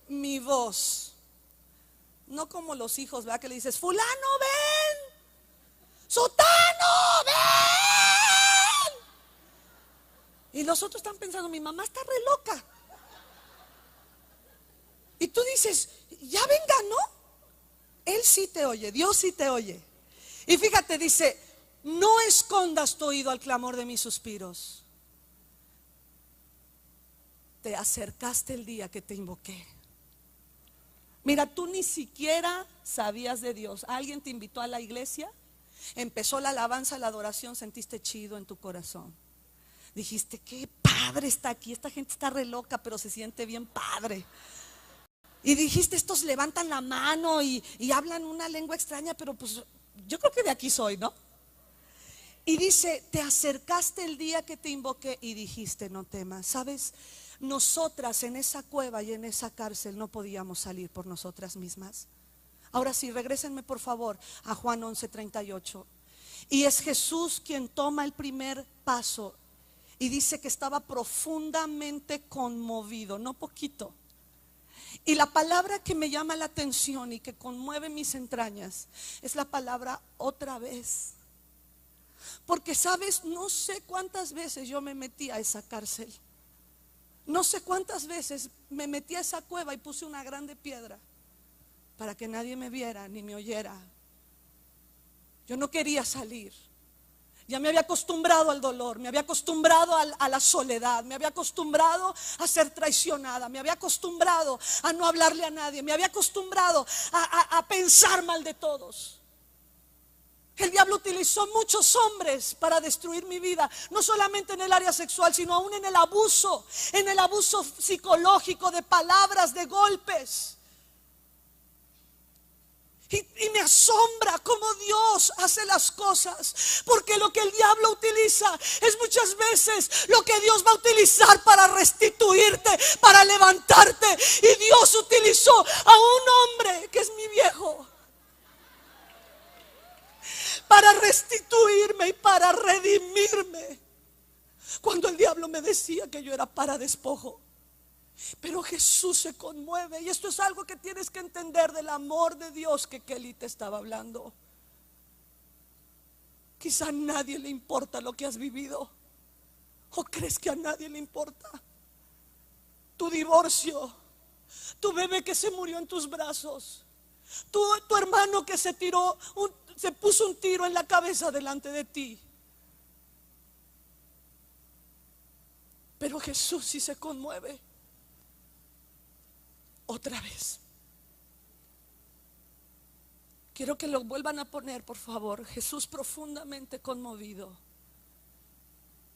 mi voz. No como los hijos, ¿verdad? Que le dices: fulano, ven. Sutano, ven. Y los otros están pensando: mi mamá está re loca. Y tú dices: ya venga, ¿no? Él sí te oye, Dios sí te oye. Y fíjate, dice: no escondas tu oído al clamor de mis suspiros. Te acercaste el día que te invoqué. Mira, tú ni siquiera sabías de Dios. Alguien te invitó a la iglesia, empezó la alabanza, la adoración, sentiste chido en tu corazón. Dijiste: qué padre está aquí, esta gente está re loca, pero se siente bien padre. Y dijiste: estos levantan la mano y hablan una lengua extraña, pero pues yo creo que de aquí soy, ¿no? Y dice: te acercaste el día que te invoqué y dijiste: no temas. ¿Sabes? Nosotras en esa cueva y en esa cárcel no podíamos salir por nosotras mismas. Ahora sí, regrésenme por favor a Juan 11:38. Y es Jesús quien toma el primer paso y dice que estaba profundamente conmovido, no poquito. Y la palabra que me llama la atención y que conmueve mis entrañas es la palabra otra vez. Porque sabes, no sé cuántas veces yo me metí a esa cárcel. No sé cuántas veces me metí a esa cueva y puse una grande piedra para que nadie me viera ni me oyera. Yo no quería salir. Ya me había acostumbrado al dolor, me había acostumbrado a la soledad, me había acostumbrado a ser traicionada, me había acostumbrado a no hablarle a nadie, me había acostumbrado a pensar mal de todos. El diablo utilizó muchos hombres para destruir mi vida, no solamente en el área sexual, sino aún en el abuso psicológico, de palabras, de golpes. Y me asombra cómo Dios hace las cosas, porque lo que el diablo utiliza es muchas veces lo que Dios va a utilizar para restituirte, para levantarte. Y Dios utilizó a un hombre que es mi viejo para restituirme y para redimirme, cuando el diablo me decía que yo era para despojo. Pero Jesús se conmueve, y esto es algo que tienes que entender del amor de Dios que Kelly te estaba hablando. Quizá a nadie le importa lo que has vivido, o crees que a nadie le importa tu divorcio, tu bebé que se murió en tus brazos, tu hermano que se puso un tiro en la cabeza delante de ti. Pero Jesús sí se conmueve. Otra vez. Quiero que lo vuelvan a poner, por favor. Jesús profundamente conmovido.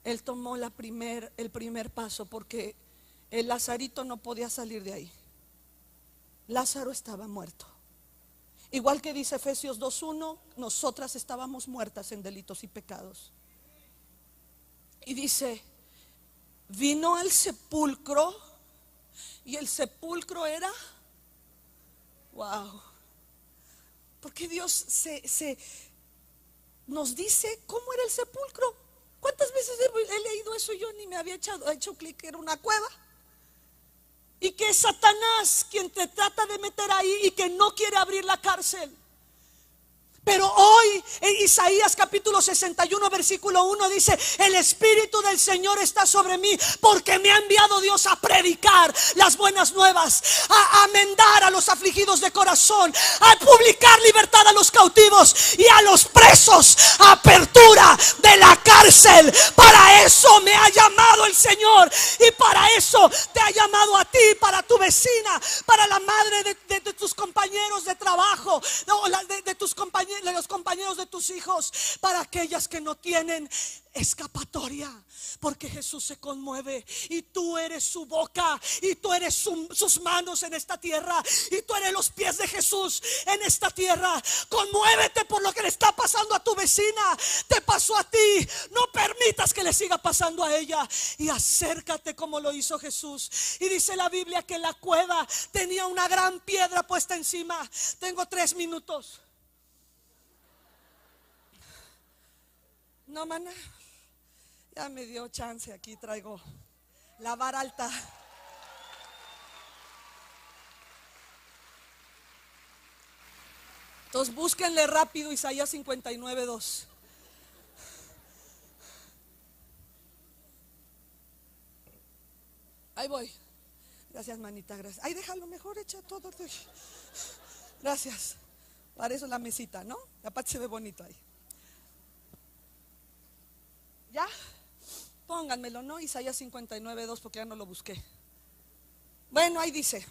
Él tomó el primer paso, porque el Lazarito no podía salir de ahí. Lázaro estaba muerto. Igual que dice Efesios 2:1, nosotras estábamos muertas en delitos y pecados. Y dice, vino al sepulcro. Y el sepulcro era, wow, porque Dios nos dice cómo era el sepulcro. ¿Cuántas veces he leído eso y yo ni me había hecho clic? Era una cueva, y que es Satanás quien te trata de meter ahí y que no quiere abrir la cárcel. Pero hoy en Isaías capítulo 61 versículo 1 dice, el Espíritu del Señor está sobre mí, porque me ha enviado Dios a predicar las buenas nuevas, a amendar a los afligidos de corazón, a publicar libertad a los cautivos y a los presos, apertura de la cárcel. Para eso me ha llamado el Señor, y para eso te ha llamado a ti, para tu vecina, para la madre de tus compañeros de trabajo, de tus compañeros, de los compañeros de tus hijos, para aquellas que no tienen escapatoria, porque Jesús se conmueve, y tú eres su boca, y tú eres sus manos en esta tierra, y tú eres los pies de Jesús en esta tierra. Conmuévete por lo que le está pasando a tu vecina, te pasó a ti, no permitas que le siga pasando a ella, y acércate como lo hizo Jesús. Y dice la Biblia que la cueva tenía una gran piedra puesta encima. Tengo 3 minutos. No, maná, ya me dio chance. Aquí traigo la vara alta. Entonces búsquenle rápido Isaías 59:2. Ahí voy. Gracias, manita, gracias. Ay, déjalo mejor, echa todo. Gracias. Para eso la mesita, ¿no? Aparte se ve bonito ahí. ¿Ya? Pónganmelo, ¿no? Isaías 59:2, porque ya no lo busqué. Bueno, ahí dice.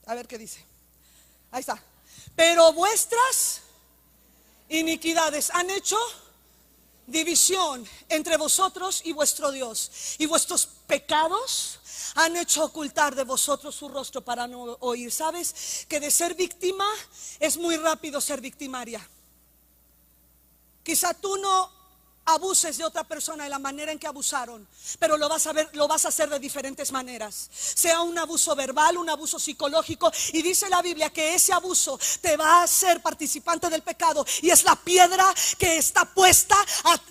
A ver qué dice. Ahí está. Pero vuestras iniquidades han hecho división entre vosotros y vuestro Dios, y vuestros pecados han hecho ocultar de vosotros su rostro para no oír. ¿Sabes? Que de ser víctima es muy rápido ser victimaria. Quizá tú no abuses de otra persona de la manera en que abusaron, pero lo vas a hacer de diferentes maneras, sea un abuso verbal, un abuso psicológico, y dice la Biblia que ese abuso te va a hacer participante del pecado, y es la piedra que está puesta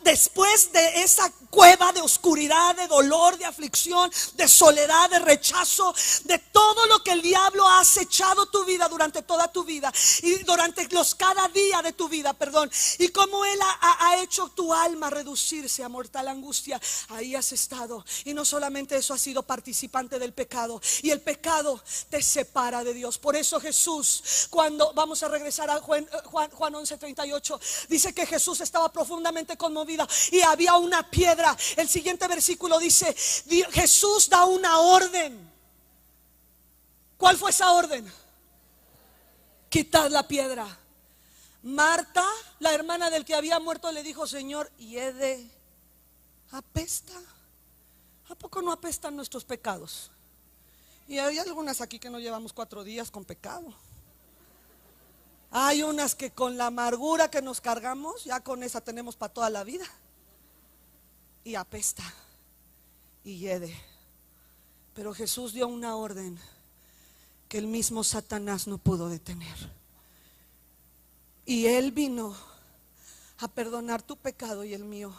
después de esa cueva de oscuridad, de dolor, de aflicción, de soledad, de rechazo, de todo lo que el diablo ha acechado tu vida durante toda tu vida, y durante cada día de tu vida, y cómo él ha hecho tu alma alma reducirse a mortal angustia, ahí has estado. Y no solamente eso, has sido participante del pecado. Y el pecado te separa de Dios. Por eso Jesús, cuando vamos a regresar a Juan 11:38, dice que Jesús estaba profundamente conmovido y había una piedra. El siguiente versículo dice, Jesús da una orden. ¿Cuál fue esa orden? Quitad la piedra. Marta, la hermana del que había muerto, le dijo: Señor, hiede, apesta. ¿A poco no apestan nuestros pecados? Y hay algunas aquí que no llevamos 4 días con pecado. Hay unas que con la amargura que nos cargamos, ya con esa tenemos para toda la vida. Y apesta y hiede. Pero Jesús dio una orden que el mismo Satanás no pudo detener. Y Él vino a perdonar tu pecado y el mío.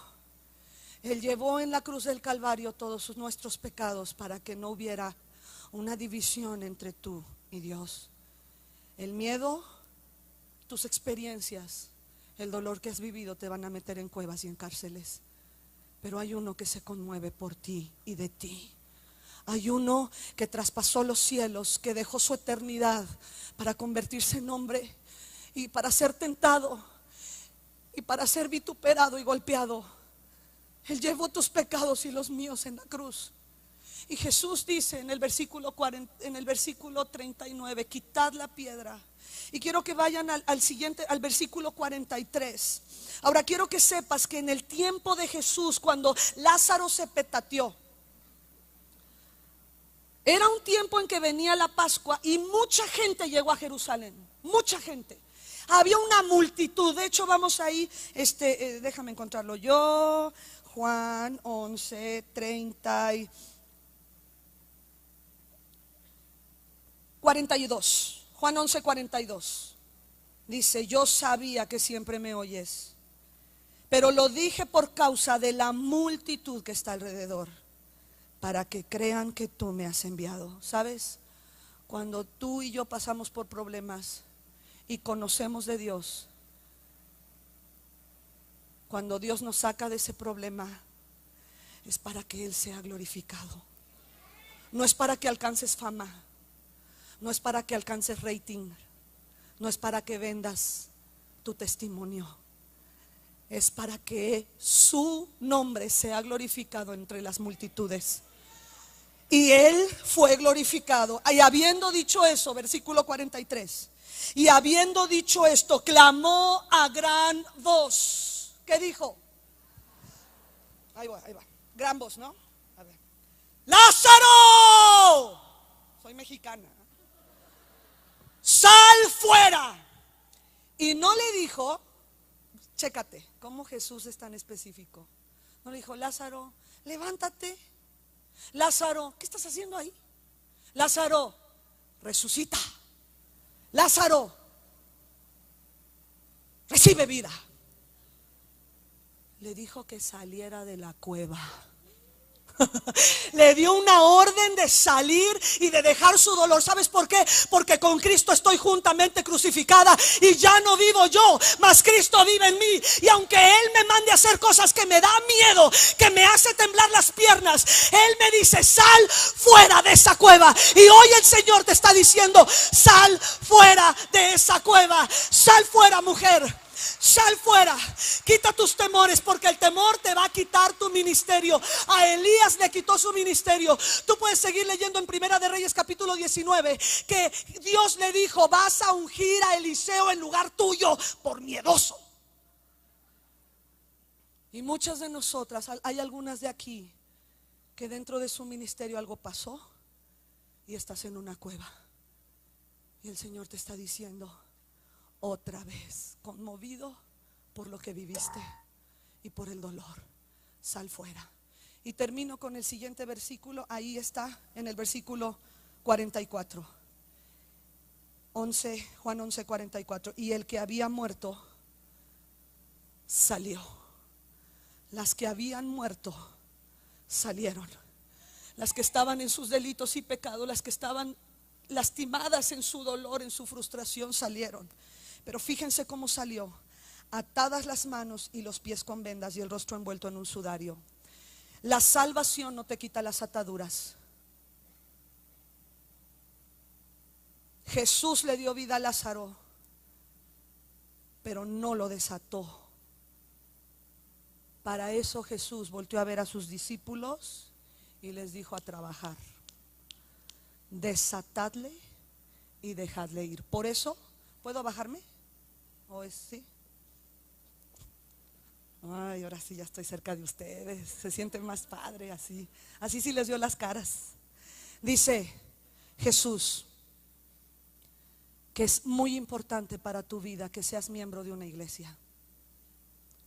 Él llevó en la cruz del Calvario todos nuestros pecados para que no hubiera una división entre tú y Dios. El miedo, tus experiencias, el dolor que has vivido te van a meter en cuevas y en cárceles. Pero hay uno que se conmueve por ti y de ti. Hay uno que traspasó los cielos, que dejó su eternidad para convertirse en hombre y para ser tentado y para ser vituperado y golpeado. Él llevó tus pecados y los míos en la cruz. Y Jesús dice en el versículo 39, quitad la piedra. Y quiero que vayan al siguiente, al versículo 43. Ahora quiero que sepas que en el tiempo de Jesús, cuando Lázaro se petateó, era un tiempo en que venía la Pascua y mucha gente llegó a Jerusalén. Mucha gente. Había una multitud. De hecho, vamos ahí, déjame encontrarlo yo. Juan 11, 30 y 42. Juan 11, 42. Dice: yo sabía que siempre me oyes, pero lo dije por causa de la multitud que está alrededor, para que crean que tú me has enviado. ¿Sabes? Cuando tú y yo pasamos por problemas y conocemos de Dios, cuando Dios nos saca de ese problema, es para que Él sea glorificado. No es para que alcances fama, no es para que alcances rating, no es para que vendas tu testimonio. Es para que su nombre sea glorificado entre las multitudes. Y Él fue glorificado. Y habiendo dicho eso, versículo 43, y habiendo dicho esto, clamó a gran voz. ¿Qué dijo? Ahí va. Gran voz, ¿no? A ver. ¡Lázaro! Soy mexicana. ¡Sal fuera! Y no le dijo, chécate, cómo Jesús es tan específico. No le dijo: Lázaro, levántate. Lázaro, ¿qué estás haciendo ahí? Lázaro, resucita. Lázaro, recibe vida. Le dijo que saliera de la cueva. Le dio una orden de salir y de dejar su dolor. ¿Sabes por qué? Porque con Cristo estoy juntamente crucificada y ya no vivo yo, mas Cristo vive en mí. Y aunque Él me mande a hacer cosas que me da miedo, que me hace temblar las piernas, Él me dice: sal fuera de esa cueva. Y hoy el Señor te está diciendo: sal fuera de esa cueva. Sal fuera, mujer. Sal fuera, quita tus temores, porque el temor te va a quitar tu ministerio. A Elías le quitó su ministerio. Tú puedes seguir leyendo en Primera de Reyes capítulo 19 que Dios le dijo: vas a ungir a Eliseo en lugar tuyo por miedoso. Y muchas de nosotras, hay algunas de aquí que dentro de su ministerio algo pasó y estás en una cueva. Y el Señor te está diciendo: otra vez, conmovido por lo que viviste y por el dolor, sal fuera. Y termino con el siguiente versículo. Ahí está, en el versículo 44. Juan 11, 44. Y el que había muerto salió. Las que habían muerto salieron. Las que estaban en sus delitos y pecados, las que estaban lastimadas en su dolor, en su frustración, salieron. Pero fíjense cómo salió: atadas las manos y los pies con vendas y el rostro envuelto en un sudario. La salvación no te quita las ataduras. Jesús le dio vida a Lázaro, pero no lo desató. Para eso Jesús volteó a ver a sus discípulos y les dijo: a trabajar, desatadle y dejadle ir. Por eso, ¿puedo bajarme? ¿O es sí? Ay, ahora sí ya estoy cerca de ustedes. Se siente más padre así. Así sí les dio las caras. Dice Jesús que es muy importante para tu vida que seas miembro de una iglesia.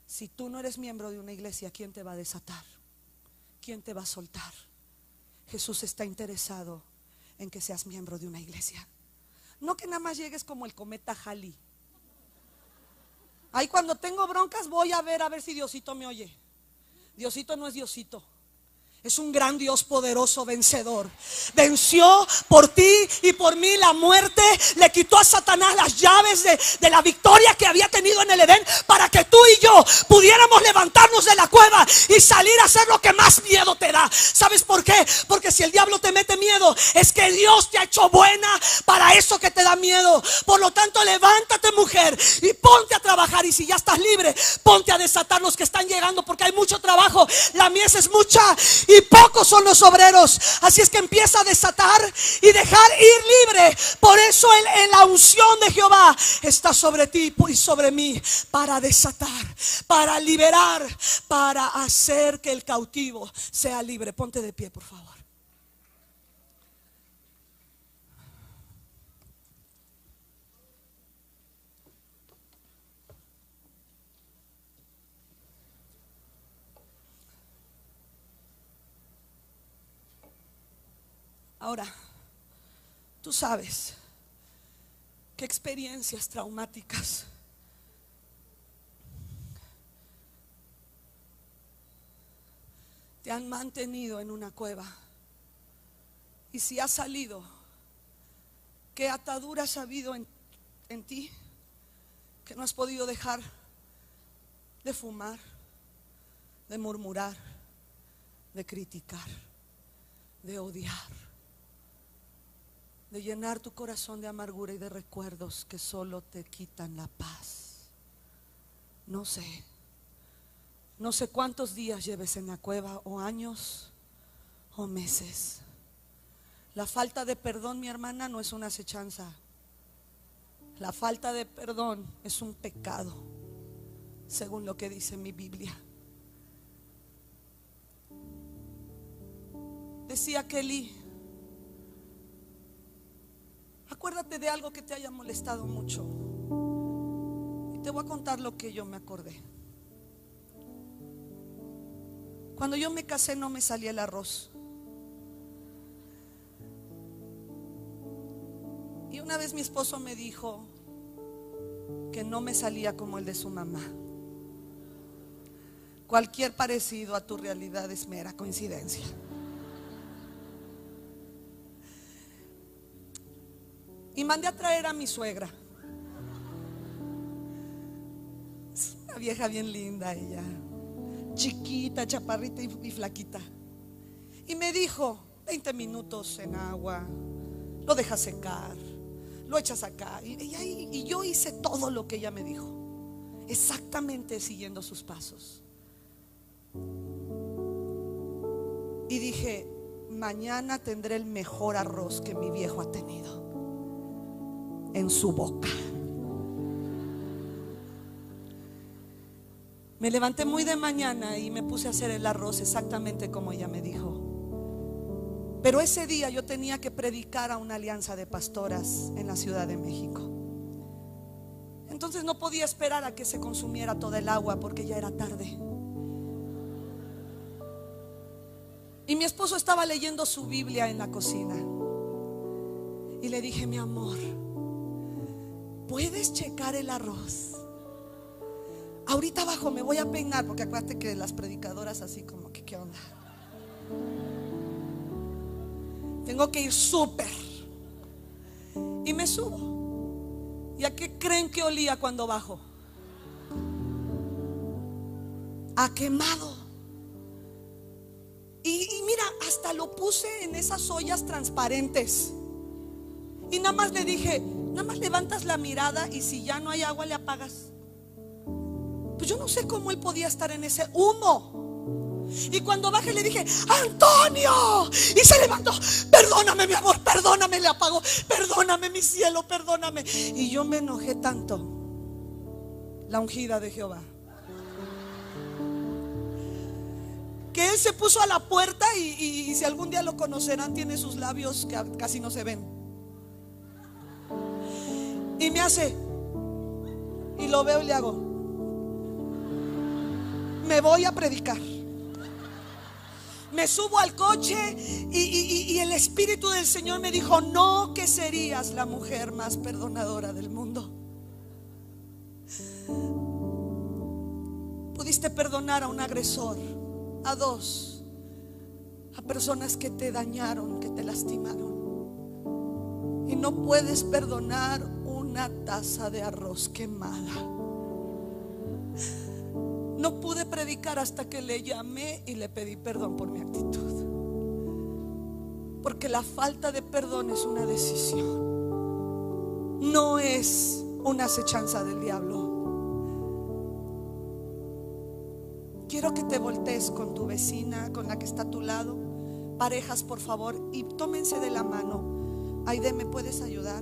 Si tú no eres miembro de una iglesia, ¿quién te va a desatar? ¿Quién te va a soltar? Jesús está interesado en que seas miembro de una iglesia. No que nada más llegues como el cometa Halley. Ahí cuando tengo broncas voy a ver si Diosito me oye. Diosito no es Diosito. Es un gran Dios poderoso, vencedor. Venció por ti y por mí la muerte. Le quitó a Satanás las llaves de la victoria que había tenido en el Edén, para que tú y yo pudiéramos levantarnos de la cueva y salir a hacer lo que más miedo te da. ¿Sabes por qué? Porque si el diablo te mete miedo, es que Dios te ha hecho buena para eso que te da miedo. Por lo tanto, levántate, mujer, y ponte a trabajar. Y si ya estás libre, ponte a desatar los que están llegando, porque hay mucho trabajo. La mies es mucha y pocos son los obreros. Así es que empieza a desatar y dejar ir libre. Por eso en la unción de Jehová está sobre ti y sobre mí, para desatar, para liberar, para hacer que el cautivo sea libre. Ponte de pie, por favor. Ahora, tú sabes qué experiencias traumáticas te han mantenido en una cueva. Y si has salido, qué ataduras ha habido en ti que no has podido dejar de fumar, de murmurar, de criticar, de odiar, de llenar tu corazón de amargura y de recuerdos que solo te quitan la paz. No sé cuántos días lleves en la cueva, o años, o meses. La falta de perdón, mi hermana, no es una acechanza. La falta de perdón es un pecado, según lo que dice mi Biblia. Decía Kelly: acuérdate de algo que te haya molestado mucho. Y te voy a contar lo que yo me acordé. Cuando yo me casé no me salía el arroz. Y una vez mi esposo me dijo que no me salía como el de su mamá. Cualquier parecido a tu realidad es mera coincidencia. Y mandé a traer a mi suegra. Es una vieja bien linda ella, chiquita, chaparrita y flaquita. Y me dijo: 20 minutos en agua, lo dejas secar, lo echas acá. Y yo hice todo lo que ella me dijo, exactamente siguiendo sus pasos. Y dije: mañana tendré el mejor arroz que mi viejo ha tenido en su boca. Me levanté muy de mañana y me puse a hacer el arroz exactamente como ella me dijo. Pero ese día yo tenía que predicar a una alianza de pastoras en la Ciudad de México. Entonces no podía esperar a que se consumiera toda el agua, porque ya era tarde. Y mi esposo estaba leyendo su Biblia en la cocina. Y le dije: mi amor, ¿puedes checar el arroz? Ahorita abajo me voy a peinar, porque acuérdate que las predicadoras así como que ¿qué onda? Tengo que ir súper. Y me subo. ¿Y a qué creen que olía cuando bajo? ha quemado. Y mira, hasta lo puse en esas ollas transparentes. Y nada más le dije, nada más levantas la mirada y si ya no hay agua le apagas. Pues yo no sé cómo él podía estar en ese humo. Y cuando bajé le dije, Antonio, y se levantó, perdóname mi amor, perdóname, le apagó, perdóname mi cielo, perdóname. Y yo me enojé tanto. La ungida de Jehová, que él se puso a la puerta y si algún día lo conocerán, tiene sus labios que casi no se ven. Y me hace, y lo veo y le hago, me voy a predicar. Me subo al coche y el Espíritu del Señor me dijo, no, que serías la mujer más perdonadora del mundo. Pudiste perdonar a un agresor, a dos, a personas que te dañaron, que te lastimaron. Y no puedes perdonar una taza de arroz quemada. No pude predicar hasta que le llamé y le pedí perdón por mi actitud. Porque la falta de perdón es una decisión, no es una acechanza del diablo. Quiero que te voltees con tu vecina, con la que está a tu lado. Parejas, por favor, y tómense de la mano. Aide, ¿me puedes ayudar?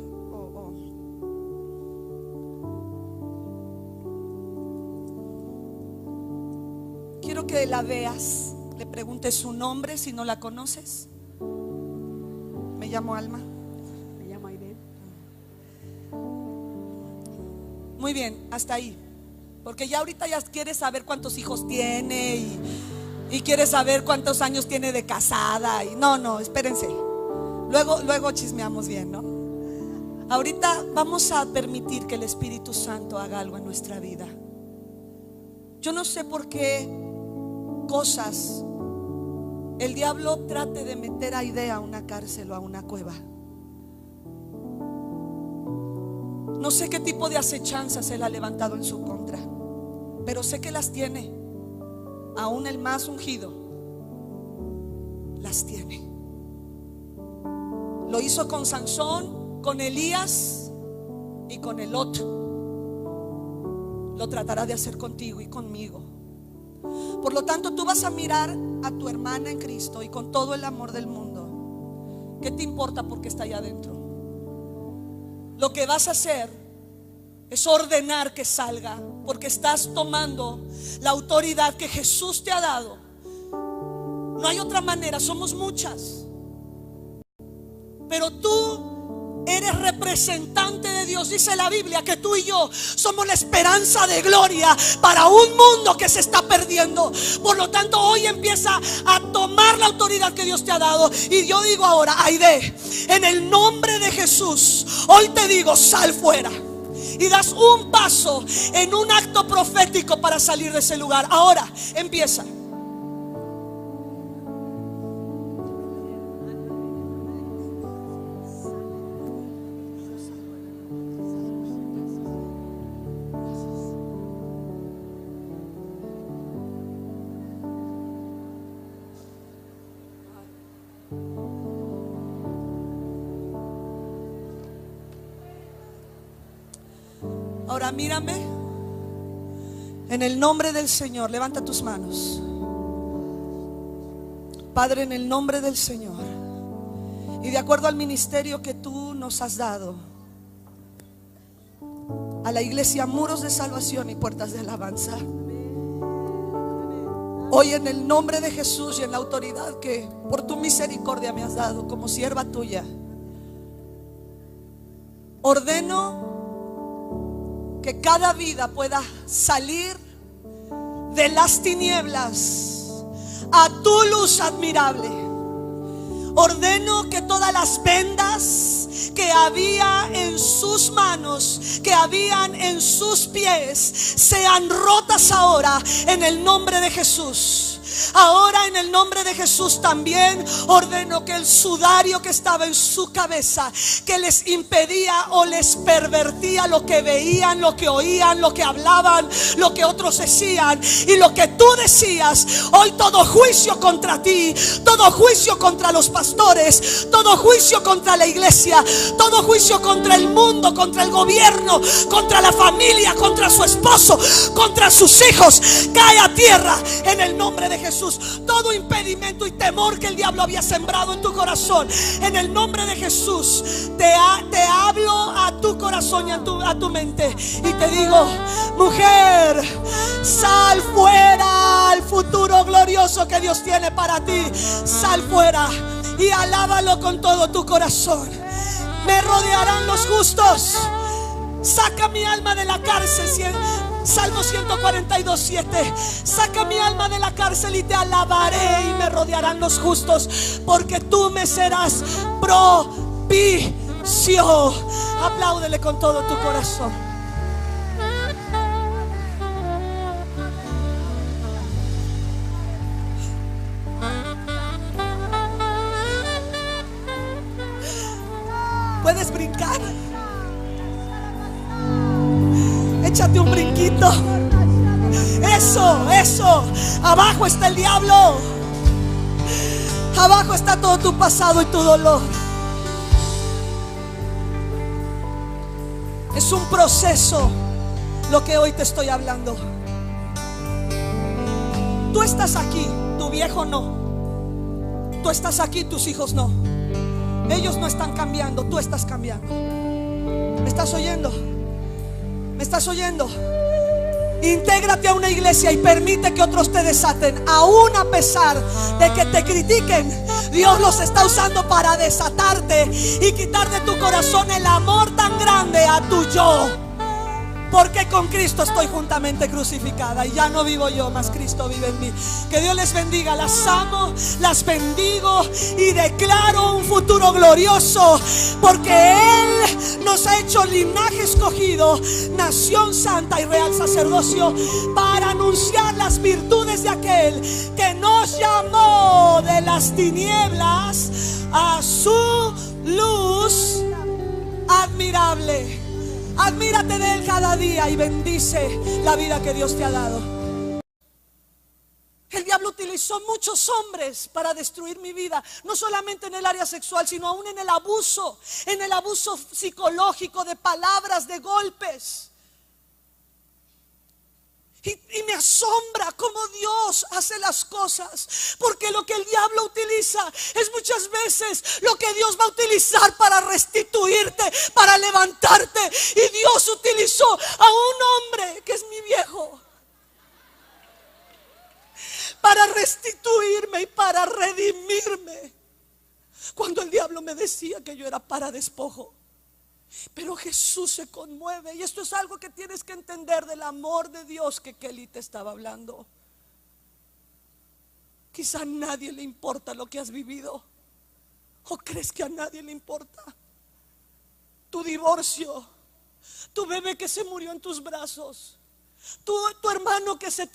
Quiero que la veas, le preguntes su nombre si no la conoces. Me llamo Alma. Me llamo Aide. Muy bien, hasta ahí. Porque ya ahorita ya quieres saber cuántos hijos tiene y quieres saber cuántos años tiene de casada. Y no, espérense. Luego chismeamos bien, ¿no? Ahorita vamos a permitir que el Espíritu Santo haga algo en nuestra vida. Yo no sé por qué cosas el diablo trate de meter a Aide a una cárcel o a una cueva. No sé qué tipo de acechanzas él ha levantado en su contra, pero sé que las tiene. Aún el más ungido las tiene. Lo hizo con Sansón, con Elías y con Elot. Lo tratará de hacer contigo y conmigo. Por lo tanto, tú vas a mirar a tu hermana en Cristo y con todo el amor del mundo. ¿Qué te importa porque está allá adentro? Lo que vas a hacer es ordenar que salga, porque estás tomando la autoridad que Jesús te ha dado. No hay otra manera, somos muchas, pero tú eres representante de Dios. Dice la Biblia que tú y yo somos la esperanza de gloria para un mundo que se está perdiendo. Por lo tanto, hoy empieza a tomar la autoridad que Dios te ha dado. Y yo digo ahora, Aide, en el nombre de Jesús, hoy te digo, sal fuera. Y das un paso en un acto profético para salir de ese lugar. Ahora empieza. Ahora mírame. En el nombre del Señor, levanta tus manos. Padre, en el nombre del Señor, y de acuerdo al ministerio que tú nos has dado a la iglesia Muros de Salvación y Puertas de Alabanza, hoy en el nombre de Jesús y en la autoridad que por tu misericordia me has dado como sierva tuya, ordeno que cada vida pueda salir de las tinieblas a tu luz admirable. Ordeno que todas las vendas que había en sus manos, que habían en sus pies, sean rotas ahora en el nombre de Jesús. Ahora en el nombre de Jesús también ordeno que el sudario que estaba en su cabeza, que les impedía o les pervertía lo que veían, lo que oían, lo que hablaban, lo que otros decían y lo que tú decías, hoy todo juicio contra ti, todo juicio contra los pastores, todo juicio contra la iglesia, todo juicio contra el mundo, contra el gobierno, contra la familia, contra su esposo, contra sus hijos, cae a tierra en el nombre de Jesús. Todo impedimento y temor que el diablo había sembrado en tu corazón, en el nombre de Jesús te hablo a tu corazón y a tu mente y te digo: mujer, sal fuera al futuro glorioso que Dios tiene para ti. Sal fuera y alábalo con todo tu corazón. Me rodearán los justos. Saca mi alma de la cárcel. Salmo 142:7. Saca mi alma de la cárcel y te alabaré y me rodearán los justos, porque tú me serás propicio. Apláudele con todo tu corazón. Puedes brincar. Échate un brinquito. Eso. Abajo está el diablo. Abajo está todo tu pasado y tu dolor. Es un proceso lo que hoy te estoy hablando. Tú estás aquí, tu viejo no. Tú estás aquí, tus hijos no. Ellos no están cambiando, tú estás cambiando. ¿Me estás oyendo? ¿Me estás oyendo? Intégrate a una iglesia y permite que otros te desaten. Aún a pesar de que te critiquen, Dios los está usando para desatarte y quitar de tu corazón el amor tan grande a tu yo. Porque con Cristo estoy juntamente crucificada y ya no vivo yo, mas Cristo vive en mí. Que Dios les bendiga, las amo, las bendigo y declaro un futuro glorioso, porque Él nos ha hecho linaje escogido, nación santa y real sacerdocio, para anunciar las virtudes de aquel que nos llamó de las tinieblas a su luz admirable. Admírate de Él cada día y bendice la vida que Dios te ha dado. El diablo utilizó muchos hombres para destruir mi vida, no solamente en el área sexual, sino aún en el abuso psicológico, de palabras, de golpes. Y me asombra cómo Dios hace las cosas, porque lo que el diablo utiliza es muchas veces lo que Dios va a utilizar para restituirte, para levantarte. Y Dios utilizó a un hombre que es mi viejo para restituirme y para redimirme, cuando el diablo me decía que yo era para despojo. Pero Jesús se conmueve, y esto es algo que tienes que entender del amor de Dios que Kelly te estaba hablando. Quizá a nadie le importa lo que has vivido, o crees que a nadie le importa tu divorcio, tu bebé que se murió en tus brazos, tu hermano que se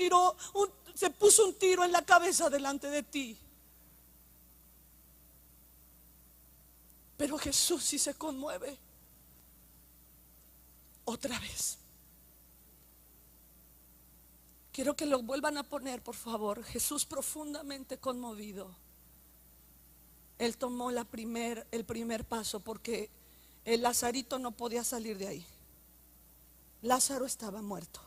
puso un tiro en la cabeza delante de ti. Pero Jesús sí se conmueve. Otra vez. Quiero que lo vuelvan a poner, por favor. Jesús profundamente conmovido. Él tomó el primer paso, porque el Lazarito no podía salir de ahí. Lázaro estaba muerto.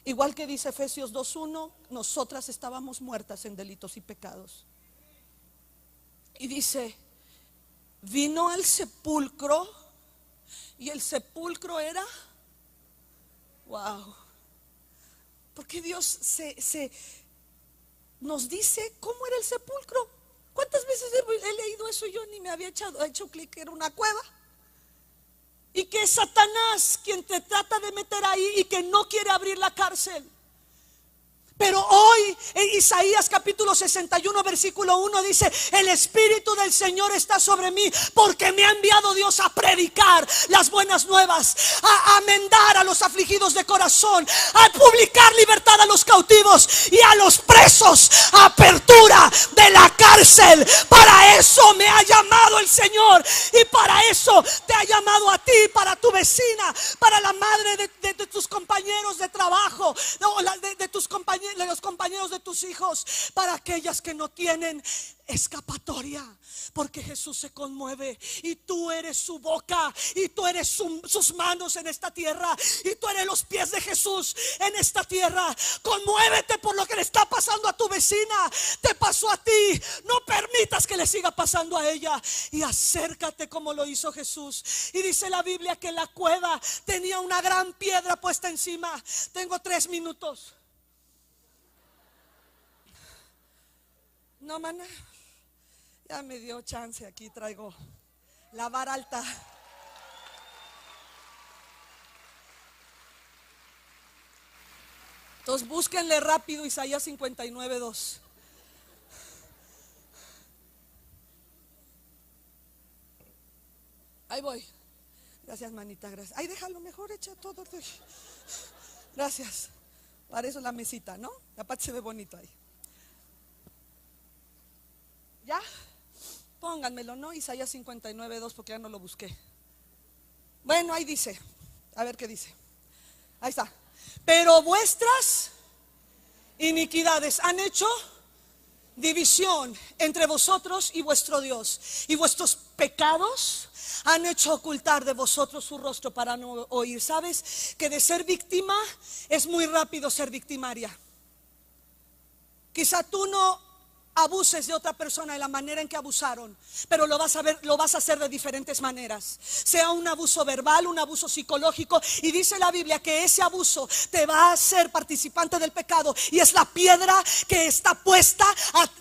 Igual que dice Efesios 2:1, nosotras estábamos muertas en delitos y pecados. Y dice, vino al sepulcro. Y el sepulcro era, wow, porque Dios nos dice cómo era el sepulcro. ¿Cuántas veces he leído eso y yo ni me había hecho clic que era una cueva? Y que es Satanás quien te trata de meter ahí y que no quiere abrir la cárcel. Pero hoy en Isaías capítulo 61 versículo 1 dice: el Espíritu del Señor está sobre mí, porque me ha enviado Dios a predicar las buenas nuevas, a amendar a los afligidos de corazón, a publicar libertad a los cautivos y a los presos, apertura de la cárcel. Para eso me ha llamado el Señor, y para eso te ha llamado a ti, para tu vecina, para la madre de tus compañeros de trabajo, de tus compañeros, de los compañeros de tus hijos, para aquellas que no tienen escapatoria, porque Jesús se conmueve y tú eres su boca, y tú eres sus manos en esta tierra, y tú eres los pies de Jesús en esta tierra. Conmuévete por lo que le está pasando a tu vecina, te pasó a ti, no permitas que le siga pasando a ella, y acércate como lo hizo Jesús. Y dice la Biblia que la cueva tenía una gran piedra puesta encima. Tengo 3 minutos. No, mana, ya me dio chance. Aquí traigo la vara alta. Entonces búsquenle rápido Isaías 59:2. Ahí voy. Gracias, manita, gracias. Ahí déjalo mejor, echa todo. Gracias. Para eso la mesita, ¿no? Aparte se ve bonito ahí. ¿Ya? Pónganmelo, ¿no? Isaías 59:2, porque ya no lo busqué. Bueno, ahí dice. A ver qué dice. Ahí está. Pero vuestras iniquidades han hecho división entre vosotros y vuestro Dios, y vuestros pecados han hecho ocultar de vosotros su rostro para no oír. ¿Sabes que de ser víctima es muy rápido ser victimaria? Quizá tú no abuses de otra persona de la manera en que abusaron, pero lo vas a hacer de diferentes maneras, sea un abuso verbal, un abuso psicológico. Y dice la Biblia que ese abuso te va a hacer participante del pecado, y es la piedra que está puesta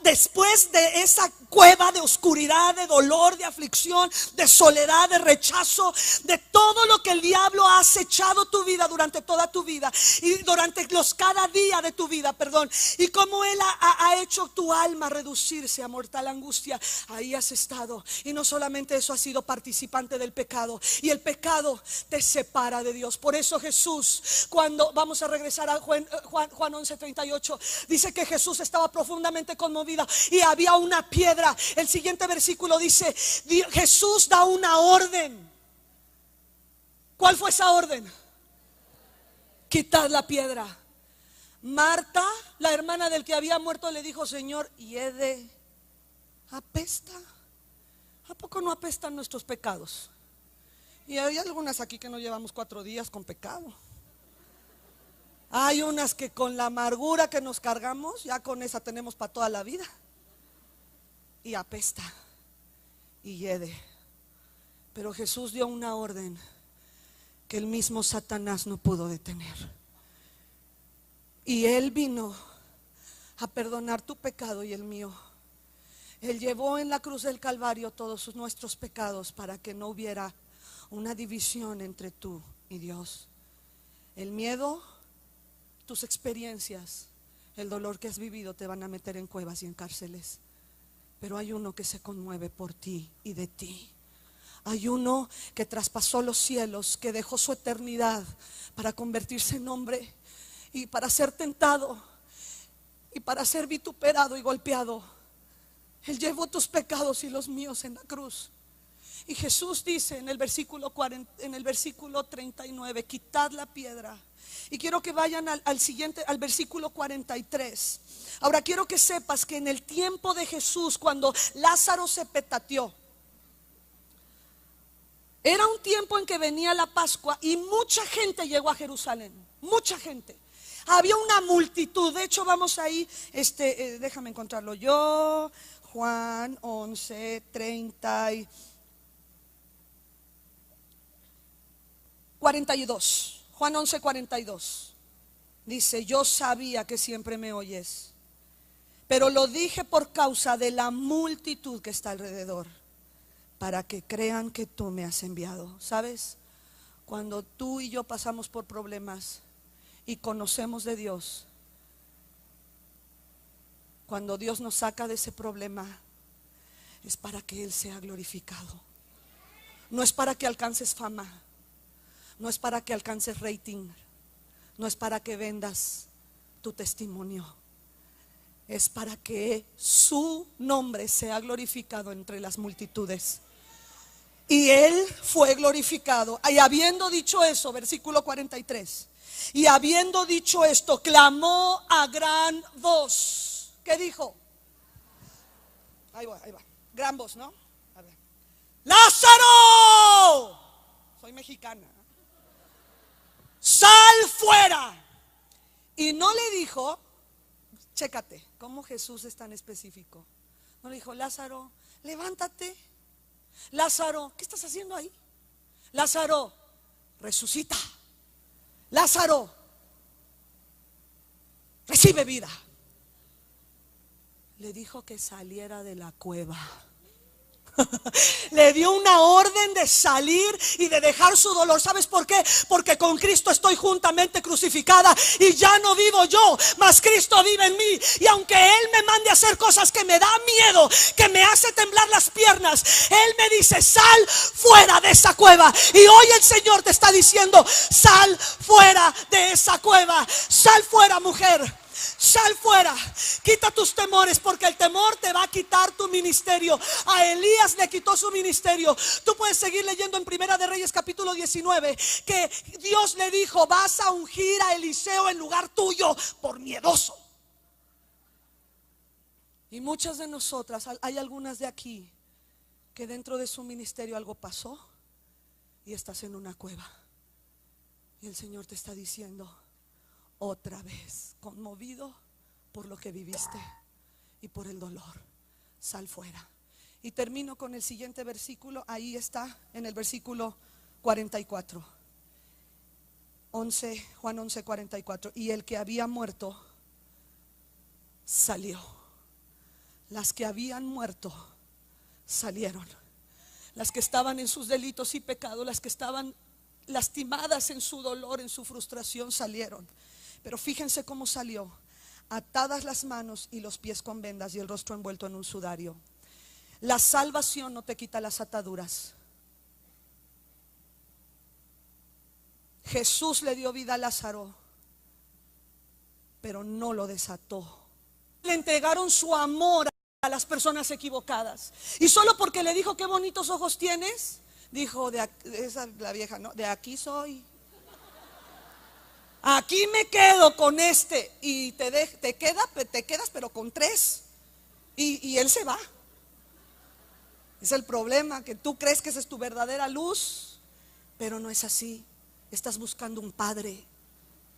después de esa cueva de oscuridad, de dolor, de aflicción, de soledad, de rechazo, de todo lo que el diablo ha acechado tu vida durante toda tu vida, y durante cada día de tu vida, perdón. Y como él ha hecho tu alma reducirse a mortal angustia, ahí has estado. Y no solamente eso, has sido participante del pecado, y el pecado te separa de Dios. Por eso Jesús, cuando vamos a regresar a Juan 11:38, dice que Jesús estaba profundamente conmovido y había una piedra. El siguiente versículo dice: Jesús da una orden. ¿Cuál fue esa orden? Quitad la piedra. Marta, la hermana del que había muerto, le dijo: Señor, hiede, apesta. ¿A poco no apestan nuestros pecados? Y hay algunas aquí que no llevamos 4 días con pecado. Hay unas que con la amargura que nos cargamos, ya con esa tenemos para toda la vida. Y apesta y hiede. Pero Jesús dio una orden que el mismo Satanás no pudo detener. Y Él vino a perdonar tu pecado y el mío. Él llevó en la cruz del Calvario todos nuestros pecados, para que no hubiera una división entre tú y Dios. El miedo, tus experiencias, el dolor que has vivido te van a meter en cuevas y en cárceles. Pero hay uno que se conmueve por ti y de ti. Hay uno que traspasó los cielos, que dejó su eternidad para convertirse en hombre, y para ser tentado, y para ser vituperado y golpeado. Él llevó tus pecados y los míos en la cruz. Y Jesús dice en el versículo 39: quitad la piedra. Y quiero que vayan al siguiente, al versículo 43. Ahora quiero que sepas que en el tiempo de Jesús, cuando Lázaro se petateó, era un tiempo en que venía la Pascua, y mucha gente llegó a Jerusalén. Mucha gente. Había una multitud. De hecho, vamos ahí, déjame encontrarlo yo. Juan 42. Juan 11:42. Dice: yo sabía que siempre me oyes, pero lo dije por causa de la multitud que está alrededor, para que crean que tú me has enviado. ¿Sabes? Cuando tú y yo pasamos por problemas y conocemos de Dios, Cuando Dios nos saca de ese problema, es para que Él sea glorificado. No es para que alcances fama, no es para que alcances rating, no es para que vendas tu testimonio. Es para que su nombre sea glorificado entre las multitudes. Y Él fue glorificado. Y habiendo dicho eso, versículo 43, y habiendo dicho esto, clamó a gran voz. ¿Qué dijo? Ahí va. Gran voz, ¿no? A ver. ¡Lázaro! Soy mexicana. ¡Sal fuera! Y no le dijo, chécate, cómo Jesús es tan específico. No le dijo, Lázaro, levántate. Lázaro, ¿qué estás haciendo ahí? Lázaro, resucita. Lázaro, recibe vida. Le dijo que saliera de la cueva. Le dio una orden de salir y de dejar su dolor. ¿Sabes por qué? Porque con Cristo estoy juntamente crucificada y ya no vivo yo, mas Cristo vive en mí. Y aunque Él me mande a hacer cosas que me da miedo, que me hace temblar las piernas, Él me dice, sal fuera de esa cueva. Y hoy el Señor te está diciendo, sal fuera de esa cueva. Sal fuera, mujer. Sal fuera, quita tus temores, porque el temor te va a quitar tu ministerio. A Elías le quitó su ministerio. Tú puedes seguir leyendo en Primera de Reyes capítulo 19 que Dios le dijo, vas a ungir a Eliseo en lugar tuyo por miedoso. Y muchas de nosotras, hay algunas de aquí que dentro de su ministerio algo pasó y estás en una cueva. Y el Señor te está diciendo, otra vez, conmovido por lo que viviste y por el dolor, sal fuera. Y termino con el siguiente versículo. Ahí está, en el versículo 44, Juan 11, 44. Y el que había muerto salió. Las que habían muerto salieron. Las que estaban en sus delitos y pecados, las que estaban lastimadas en su dolor, en su frustración, salieron. Pero fíjense cómo salió: atadas las manos y los pies con vendas y el rostro envuelto en un sudario. La salvación no te quita las ataduras. Jesús le dio vida a Lázaro, pero no lo desató. Le entregaron su amor a las personas equivocadas. Y solo porque le dijo, qué bonitos ojos tienes, dijo, esa la vieja, ¿no? De aquí soy. Aquí me quedo con este. Y te quedas pero con 3. Y él se va. Es el problema, que tú crees que esa es tu verdadera luz, pero no es así. Estás buscando un padre.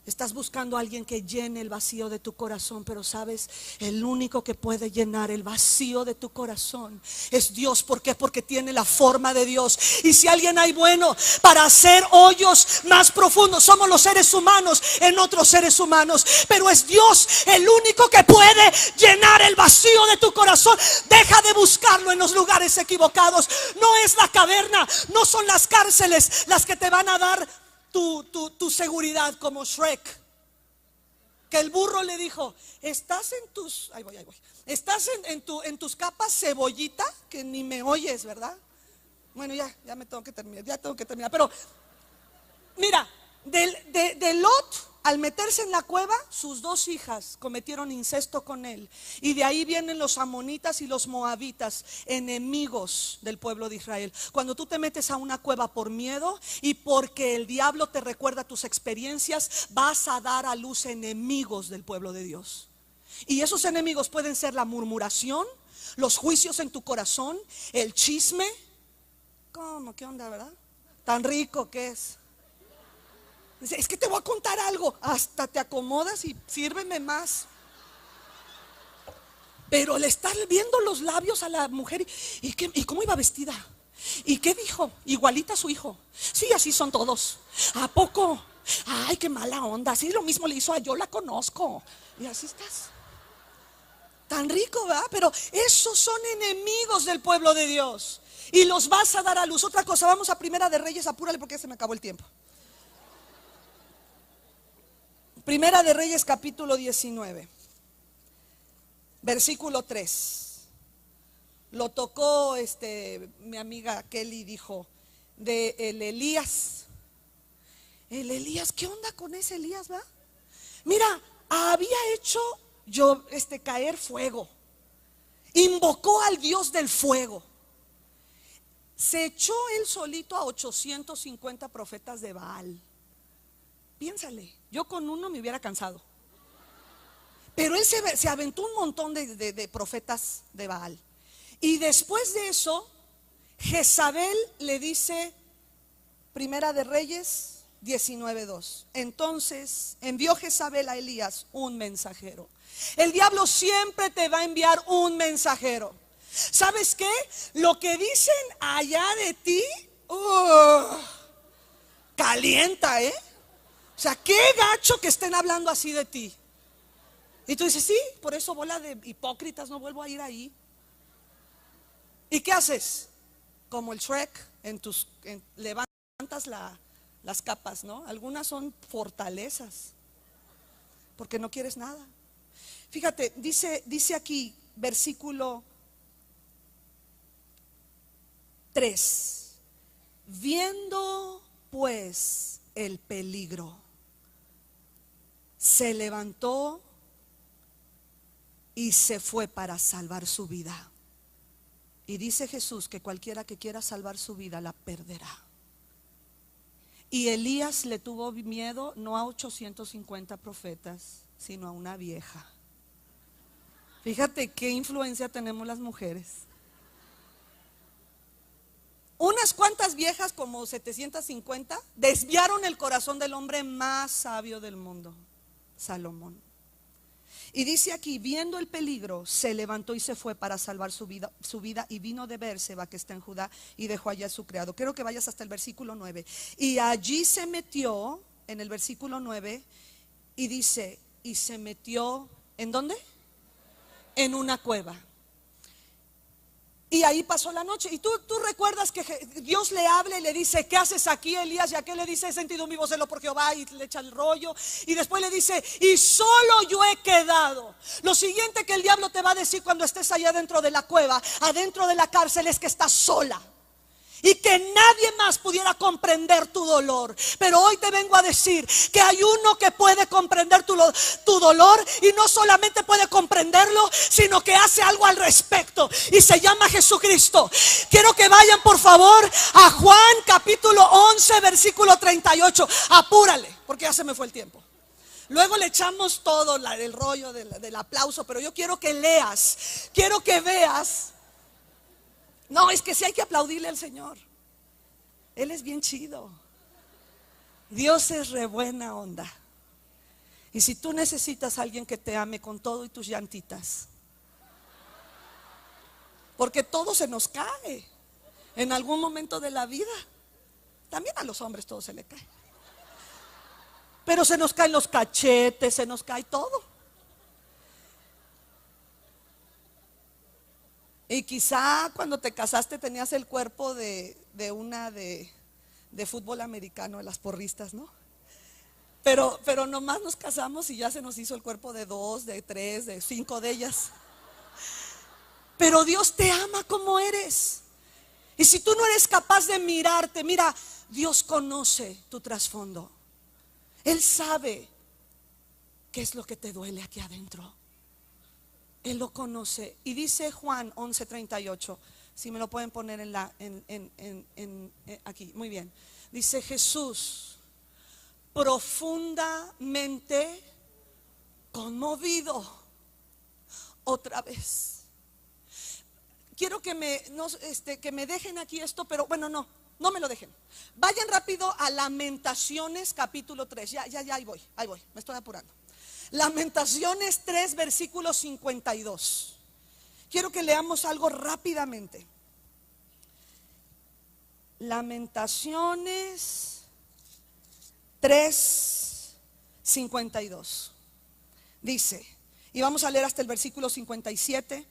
Estás buscando a alguien que llene el vacío de tu corazón. Pero sabes, el único que puede llenar el vacío de tu corazón es Dios. ¿Por qué? Porque tiene la forma de Dios. Y si alguien hay bueno para hacer hoyos más profundos, somos los seres humanos en otros seres humanos. Pero es Dios el único que puede llenar el vacío de tu corazón. Deja de buscarlo en los lugares equivocados. No es la caverna, no son las cárceles las que te van a dar tu seguridad, como Shrek, que el burro le dijo, estás en tus, ahí voy, estás en tus capas, cebollita, que ni me oyes, ¿verdad? Bueno, ya me tengo que terminar, pero mira, de Lot, al meterse en la cueva, sus 2 hijas cometieron incesto con él. Y de ahí vienen los amonitas y los moabitas, enemigos del pueblo de Israel. Cuando tú te metes a una cueva por miedo y porque el diablo te recuerda tus experiencias, vas a dar a luz enemigos del pueblo de Dios. Y esos enemigos pueden ser la murmuración, los juicios en tu corazón, el chisme. ¿Cómo? ¿Qué onda, verdad? Tan rico que es. Es que te voy a contar algo. Hasta te acomodas y sírveme más. Pero le estás viendo los labios a la mujer. ¿Y cómo iba vestida? ¿Y qué dijo? Igualita a su hijo. Sí, así son todos. ¿A poco? Ay, qué mala onda. Sí, lo mismo le hizo a yo, la conozco. Y así estás. Tan rico, ¿verdad? Pero esos son enemigos del pueblo de Dios. Y los vas a dar a luz. Otra cosa, vamos a Primera de Reyes. Apúrale porque ya se me acabó el tiempo. Primera de Reyes capítulo 19. Versículo 3. Lo tocó mi amiga Kelly, dijo de el Elías. El Elías, ¿qué onda con ese Elías, va? Mira, había hecho caer fuego. Invocó al Dios del fuego. Se echó él solito a 850 profetas de Baal. Piénsale, yo con uno me hubiera cansado. Pero él se aventó un montón de profetas de Baal. Y después de eso, Jezabel le dice, Primera de Reyes 19:2. Entonces envió Jezabel a Elías un mensajero. El diablo siempre te va a enviar un mensajero. ¿Sabes qué? Lo que dicen allá de ti, calienta, O sea, qué gacho que estén hablando así de ti. Y tú dices, sí, por eso bola de hipócritas, no vuelvo a ir ahí. ¿Y qué haces? Como el Shrek, levantas las capas, ¿no? Algunas son fortalezas, porque no quieres nada. Fíjate, dice aquí, versículo 3. Viendo pues el peligro, se levantó y se fue para salvar su vida. Y dice Jesús que cualquiera que quiera salvar su vida la perderá. Y Elías le tuvo miedo no a 850 profetas, sino a una vieja. Fíjate qué influencia tenemos las mujeres. Unas cuantas viejas, como 750, desviaron el corazón del hombre más sabio del mundo, Salomón. Y dice aquí, viendo el peligro, se levantó y se fue para salvar su vida y vino de Bérseba, que está en Judá, y dejó allá a su criado. Quiero que vayas hasta el versículo 9. Y allí se metió, en el versículo 9, y dice, y se metió, ¿en dónde? En una cueva. Y ahí pasó la noche. Y tú recuerdas que Dios le habla y le dice, ¿qué haces aquí, Elías? Y aquel le dice, he sentido mi voz celo por Jehová, y le echa el rollo. Y después le dice, y solo yo he quedado. Lo siguiente que el diablo te va a decir cuando estés allá dentro de la cueva, adentro de la cárcel, es que estás sola. Y que nadie más pudiera comprender tu dolor. Pero hoy te vengo a decir que hay uno que puede comprender tu dolor. Y no solamente puede comprenderlo, sino que hace algo al respecto. Y se llama Jesucristo. Quiero que vayan por favor a Juan capítulo 11 versículo 38. Apúrale, porque ya se me fue el tiempo. Luego le echamos todo el rollo del aplauso. Pero yo quiero que leas, quiero que veas. No, es que sí hay que aplaudirle al Señor. Él es bien chido. Dios es re buena onda. Y si tú necesitas a alguien que te ame con todo y tus llantitas, porque todo se nos cae en algún momento de la vida. También a los hombres todo se le cae. Pero se nos caen los cachetes, se nos cae todo. Y quizá cuando te casaste tenías el cuerpo de una de fútbol americano, de las porristas, ¿no? Pero nomás nos casamos y ya se nos hizo el cuerpo de 2, de 3, de 5 de ellas. Pero Dios te ama como eres. Y si tú no eres capaz de mirarte, mira, Dios conoce tu trasfondo. Él sabe qué es lo que te duele aquí adentro. Él lo conoce. Y dice Juan 11:38. Si me lo pueden poner aquí. Muy bien. Dice Jesús, profundamente conmovido. Otra vez. Quiero que me dejen aquí esto, pero bueno, no me lo dejen. Vayan rápido a Lamentaciones capítulo 3. Ya, ahí voy, me estoy apurando. Lamentaciones 3 versículo 52. Quiero que leamos algo rápidamente. Lamentaciones 3, 52. Dice, y vamos a leer hasta el versículo 57.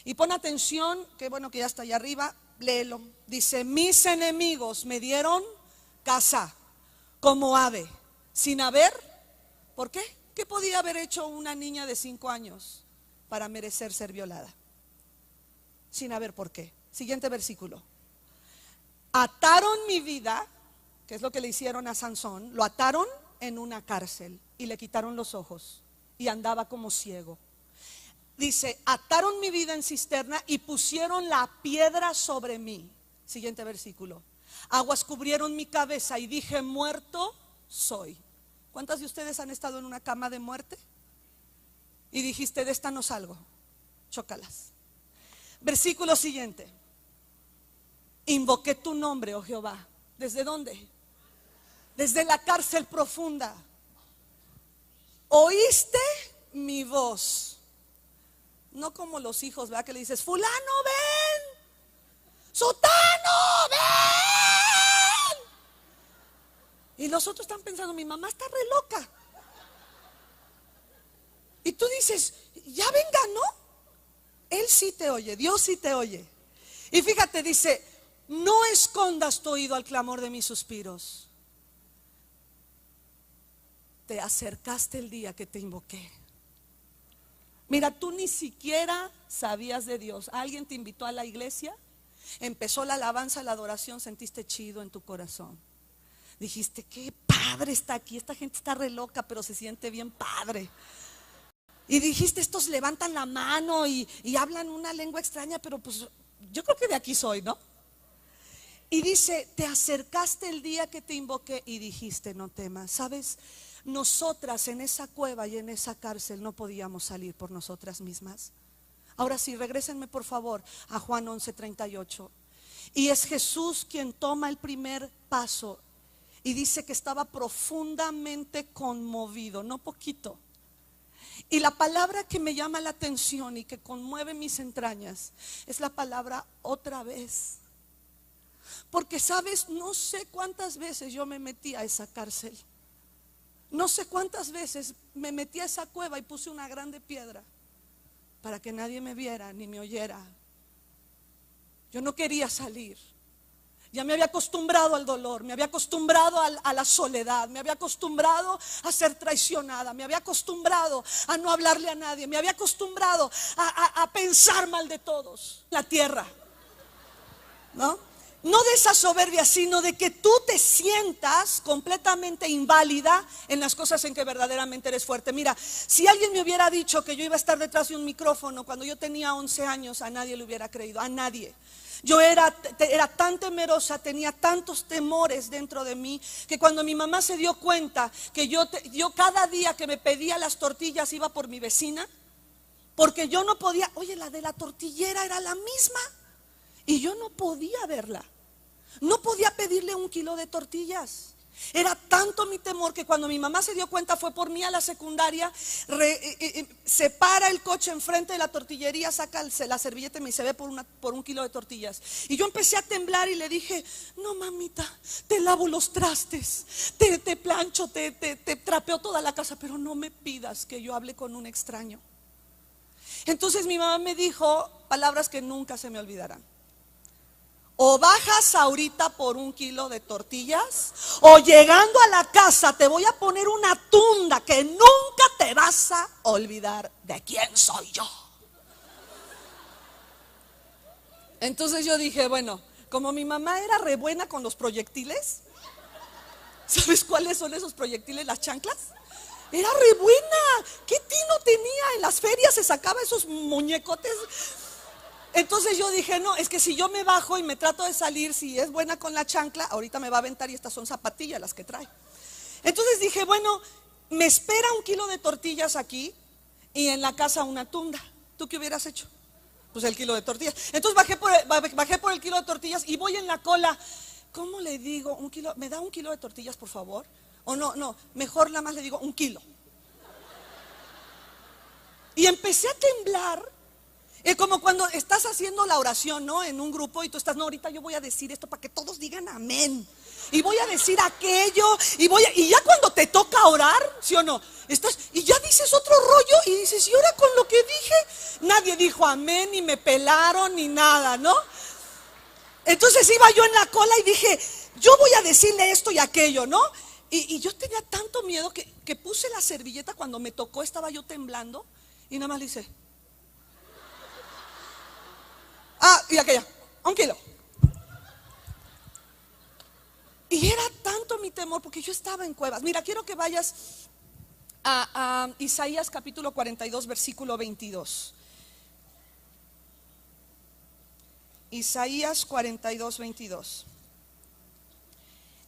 Y pon atención, que bueno que ya está allá arriba, léelo. Dice, mis enemigos me dieron caza como ave, sin haber, ¿por qué? ¿Qué podía haber hecho una niña de 5 años? para merecer ser violada, sin haber por qué. Siguiente versículo. Ataron mi vida, que es lo que le hicieron a Sansón, lo ataron en una cárcel y le quitaron los ojos y andaba como ciego. Dice, ataron mi vida en cisterna y pusieron la piedra sobre mí. Siguiente versículo. Aguas cubrieron mi cabeza y dije, muerto soy. ¿Cuántas de ustedes han estado en una cama de muerte? Y dijiste, de esta no salgo. Chócalas. Versículo siguiente. Invoqué tu nombre, oh Jehová. ¿Desde dónde? Desde la cárcel profunda. Oíste mi voz. No como los hijos, ¿verdad? Que le dices, fulano, ven. Sutano, ven. Y los otros están pensando, mi mamá está re loca. Y tú dices, ya venga, ¿no? Él sí te oye, Dios sí te oye. Y fíjate, dice, no escondas tu oído al clamor de mis suspiros. Te acercaste el día que te invoqué. Mira, tú ni siquiera sabías de Dios. Alguien te invitó a la iglesia, empezó la alabanza, la adoración, sentiste chido en tu corazón. Dijiste, qué padre está aquí, esta gente está re loca, pero se siente bien padre. Y dijiste, estos levantan la mano y hablan una lengua extraña, pero pues yo creo que de aquí soy, ¿no? Y dice, te acercaste el día que te invoqué y dijiste, no temas. ¿Sabes? Nosotras en esa cueva y en esa cárcel no podíamos salir por nosotras mismas. Ahora sí, regrésenme por favor a Juan 11:38. Y es Jesús quien toma el primer paso y dice que estaba profundamente conmovido, no poquito. Y la palabra que me llama la atención y que conmueve mis entrañas es la palabra otra vez. Porque sabes, no sé cuántas veces yo me metí a esa cárcel. No sé cuántas veces me metí a esa cueva y puse una grande piedra para que nadie me viera ni me oyera. Yo no quería salir. Ya me había acostumbrado al dolor, me había acostumbrado a la soledad, me había acostumbrado a ser traicionada, me había acostumbrado a no hablarle a nadie, me había acostumbrado a pensar mal de todos. La tierra, ¿no? No de esa soberbia, sino de que tú te sientas completamente inválida en las cosas en que verdaderamente eres fuerte. Mira, si alguien me hubiera dicho que yo iba a estar detrás de un micrófono cuando yo tenía 11 años, a nadie le hubiera creído, a nadie. Yo era tan temerosa, tenía tantos temores dentro de mí, que cuando mi mamá se dio cuenta que yo cada día que me pedía las tortillas iba por mi vecina, porque yo no podía, oye, la de la tortillera era la misma, y yo no podía verla. No podía pedirle 1 kilo de tortillas. Era tanto mi temor que cuando mi mamá se dio cuenta, fue por mí a la secundaria, se para el coche enfrente de la tortillería, saca la servilleta y me dice, ve por 1 kilo de tortillas. Y yo empecé a temblar y le dije, no mamita, te lavo los trastes, te plancho, te trapeo toda la casa, pero no me pidas que yo hable con un extraño. Entonces mi mamá me dijo palabras que nunca se me olvidarán. O bajas ahorita por 1 kilo de tortillas, o llegando a la casa te voy a poner una tunda que nunca te vas a olvidar de quién soy yo. Entonces yo dije, bueno, como mi mamá era re buena con los proyectiles, ¿sabes cuáles son esos proyectiles? Las chanclas. Era re buena. ¿Qué tino tenía? En las ferias se sacaba esos muñecotes. Entonces yo dije, no, es que si yo me bajo y me trato de salir, si es buena con la chancla, ahorita me va a aventar y estas son zapatillas las que trae. Entonces dije, bueno, me espera 1 kilo de tortillas aquí y en la casa una tunda. ¿Tú qué hubieras hecho? Pues el kilo de tortillas. Entonces bajé por el kilo de tortillas y voy en la cola. ¿Cómo le digo? 1 kilo, ¿me da 1 kilo de tortillas, por favor? O no, mejor nada más le digo 1 kilo. Y empecé a temblar. Es como cuando estás haciendo la oración, ¿no? En un grupo y tú estás, no, ahorita yo voy a decir esto para que todos digan amén. Y voy a decir aquello, y ya cuando te toca orar, ¿sí o no? Y ya dices otro rollo y dices, ¿y ahora con lo que dije? Nadie dijo amén, ni me pelaron, ni nada, ¿no? Entonces iba yo en la cola y dije, yo voy a decirle esto y aquello, ¿no? Y yo tenía tanto miedo que puse la servilleta cuando me tocó, estaba yo temblando y nada más le hice. Y aquella, 1 kilo. Y era tanto mi temor porque yo estaba en cuevas. Mira, quiero que vayas a Isaías capítulo 42, versículo 22. Isaías 42, 22.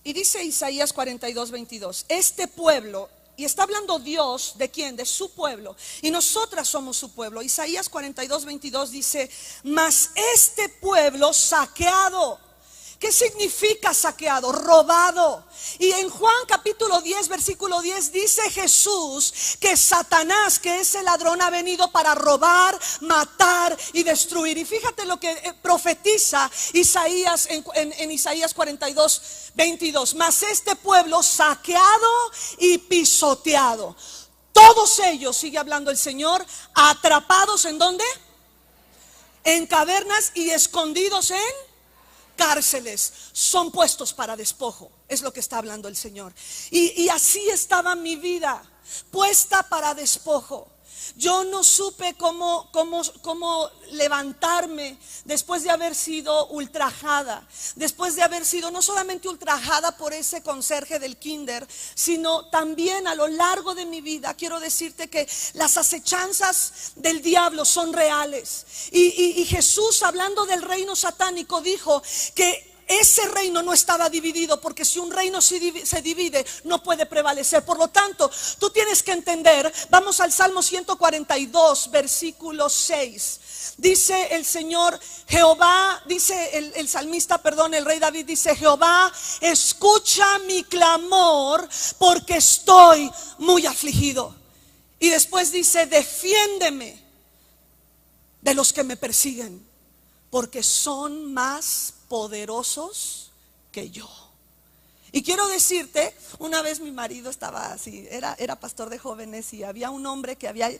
Y dice Isaías 42, 22, este pueblo, y está hablando Dios, ¿de quién? De su pueblo, y nosotras somos su pueblo. Isaías 42, 22 dice, mas este pueblo saqueado. ¿Qué significa saqueado? Robado. Y en Juan capítulo 10, versículo 10 dice Jesús que Satanás, que es el ladrón, ha venido para robar, matar y destruir. Y fíjate lo que profetiza Isaías en Isaías 42, 22. Mas este pueblo saqueado y pisoteado. Todos ellos, sigue hablando el Señor, atrapados ¿en dónde? En cavernas y escondidos en cárceles, son puestos para despojo. Es lo que está hablando el Señor. Y así estaba mi vida, puesta para despojo. Yo no supe cómo levantarme después de haber sido ultrajada, después de haber sido no solamente ultrajada por ese conserje del kinder, sino también a lo largo de mi vida. Quiero decirte que las acechanzas del diablo son reales. Y Jesús, hablando del reino satánico, dijo que ese reino no estaba dividido, porque si un reino se divide, no puede prevalecer. Por lo tanto, tú tienes que entender. Vamos al Salmo 142, versículo 6. Dice el Señor, Jehová, dice el salmista, perdón, el rey David dice, Jehová, escucha mi clamor, porque estoy muy afligido. Y después dice, defiéndeme de los que me persiguen, porque son más poderosos que yo. Y quiero decirte, una vez mi marido estaba así, era pastor de jóvenes, y había un hombre que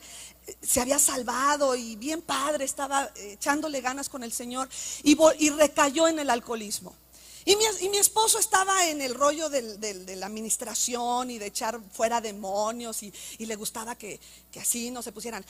se había salvado y bien padre, estaba echándole ganas con el Señor, y recayó en el alcoholismo. Y mi esposo estaba en el rollo de la administración y de echar fuera demonios, y le gustaba que así no se pusieran.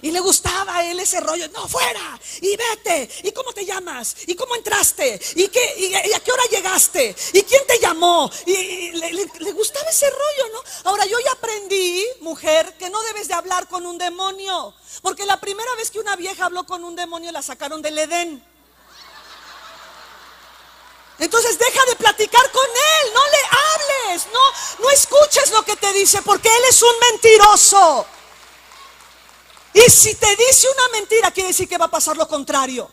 Y le gustaba a él ese rollo, no, fuera, y vete, y cómo te llamas, y cómo entraste, y a qué hora llegaste, y quién te llamó, y le gustaba ese rollo, ¿no? Ahora yo ya aprendí, mujer, que no debes de hablar con un demonio, porque la primera vez que una vieja habló con un demonio la sacaron del Edén. Entonces deja de platicar con él, no le hables, no escuches lo que te dice, porque él es un mentiroso. Y si te dice una mentira, quiere decir que va a pasar lo contrario.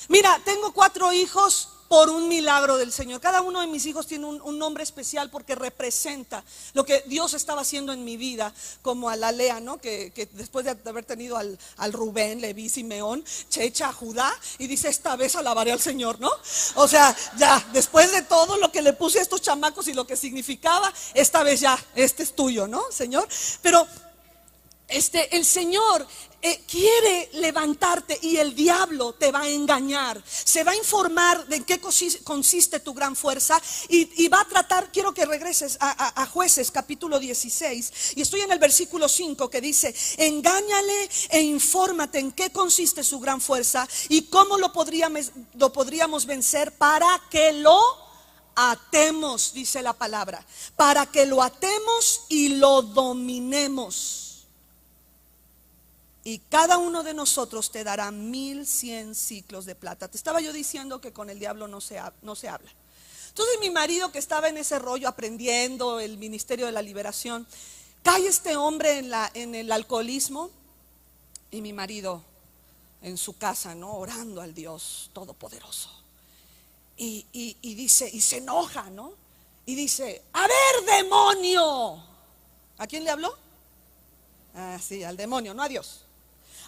Mira, tengo 4 hijos por un milagro del Señor. Cada uno de mis hijos tiene un nombre especial, porque representa lo que Dios estaba haciendo en mi vida. Como a la Lea, ¿no? Que después de haber tenido al Rubén, Leví, Simeón, se echa a Judá y dice, esta vez alabaré al Señor, ¿no? O sea, ya, después de todo lo que le puse a estos chamacos y lo que significaba, esta vez ya, este es tuyo, ¿no, Señor? Pero el Señor quiere levantarte, y el diablo te va a engañar. Se va a informar de en qué consiste tu gran fuerza, y va a tratar. Quiero que regreses a Jueces capítulo 16, y estoy en el versículo 5, que dice, engáñale e infórmate en qué consiste su gran fuerza y cómo lo podríamos vencer, para que lo atemos, dice la palabra, para que lo atemos y lo dominemos. Y cada uno de nosotros te dará 1100 ciclos de plata. Te estaba yo diciendo que con el diablo no se habla. Entonces mi marido, que estaba en ese rollo aprendiendo el ministerio de la liberación, cae este hombre en el alcoholismo, y mi marido en su casa, ¿no? Orando al Dios Todopoderoso. Y dice, y se enoja, ¿no? Y dice, a ver, demonio. ¿A quién le habló? Sí, al demonio, no a Dios.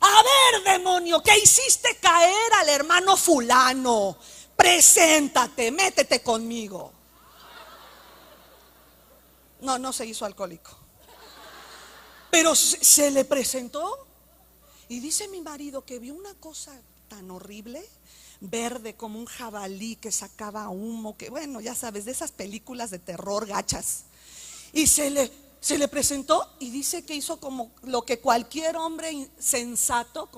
A ver, demonio, ¿qué hiciste caer al hermano fulano? Preséntate, métete conmigo. No se hizo alcohólico, pero se le presentó. Y dice mi marido que vio una cosa tan horrible, verde como un jabalí que sacaba humo, que bueno, ya sabes, de esas películas de terror gachas. Y se le se le presentó y dice que hizo como lo que cualquier hombre sensato,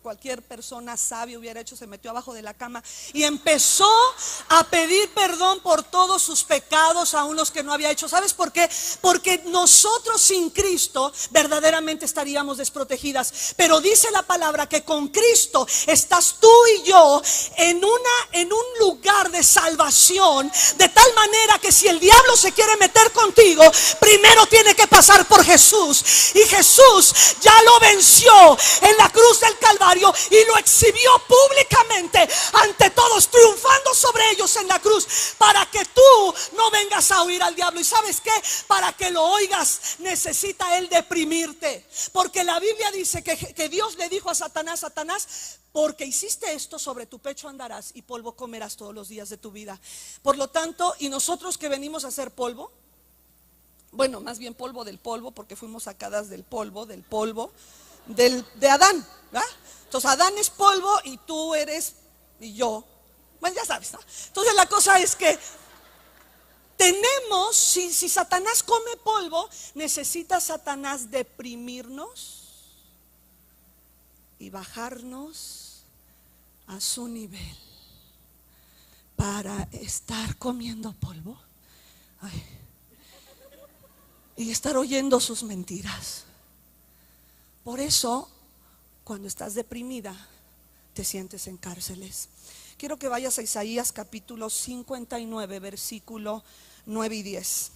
cualquier persona sabia hubiera hecho. Se metió abajo de la cama y empezó a pedir perdón por todos sus pecados, aún los que no había hecho. ¿Sabes por qué? Porque nosotros sin Cristo verdaderamente estaríamos desprotegidas. Pero dice la palabra que con Cristo estás tú y yo en un lugar de salvación, de tal manera que si el diablo se quiere meter contigo, primero tiene que pasar por Jesús, y Jesús ya lo venció en la cruz del Calvario y lo exhibió públicamente ante todos, triunfando sobre ellos en la cruz, para que tú no vengas a oír al diablo. ¿Y sabes qué? Para que lo oigas necesita él deprimirte, porque la Biblia dice que Dios le dijo a Satanás: Satanás, porque hiciste esto, sobre tu pecho andarás y polvo comerás todos los días de tu vida. Por lo tanto, y nosotros que venimos a hacer polvo, bueno, más bien polvo del polvo, porque fuimos sacadas del polvo de Adán, ¿verdad? Entonces Adán es polvo y tú eres, y yo, bueno, ya sabes, ¿no? Entonces la cosa es que tenemos, si Satanás come polvo, necesita Satanás deprimirnos y bajarnos a su nivel para estar comiendo polvo. Ay. Y estar oyendo sus mentiras. Por eso, cuando estás deprimida, te sientes en cárceles. Quiero que vayas a Isaías capítulo 59, versículo 9 y 10.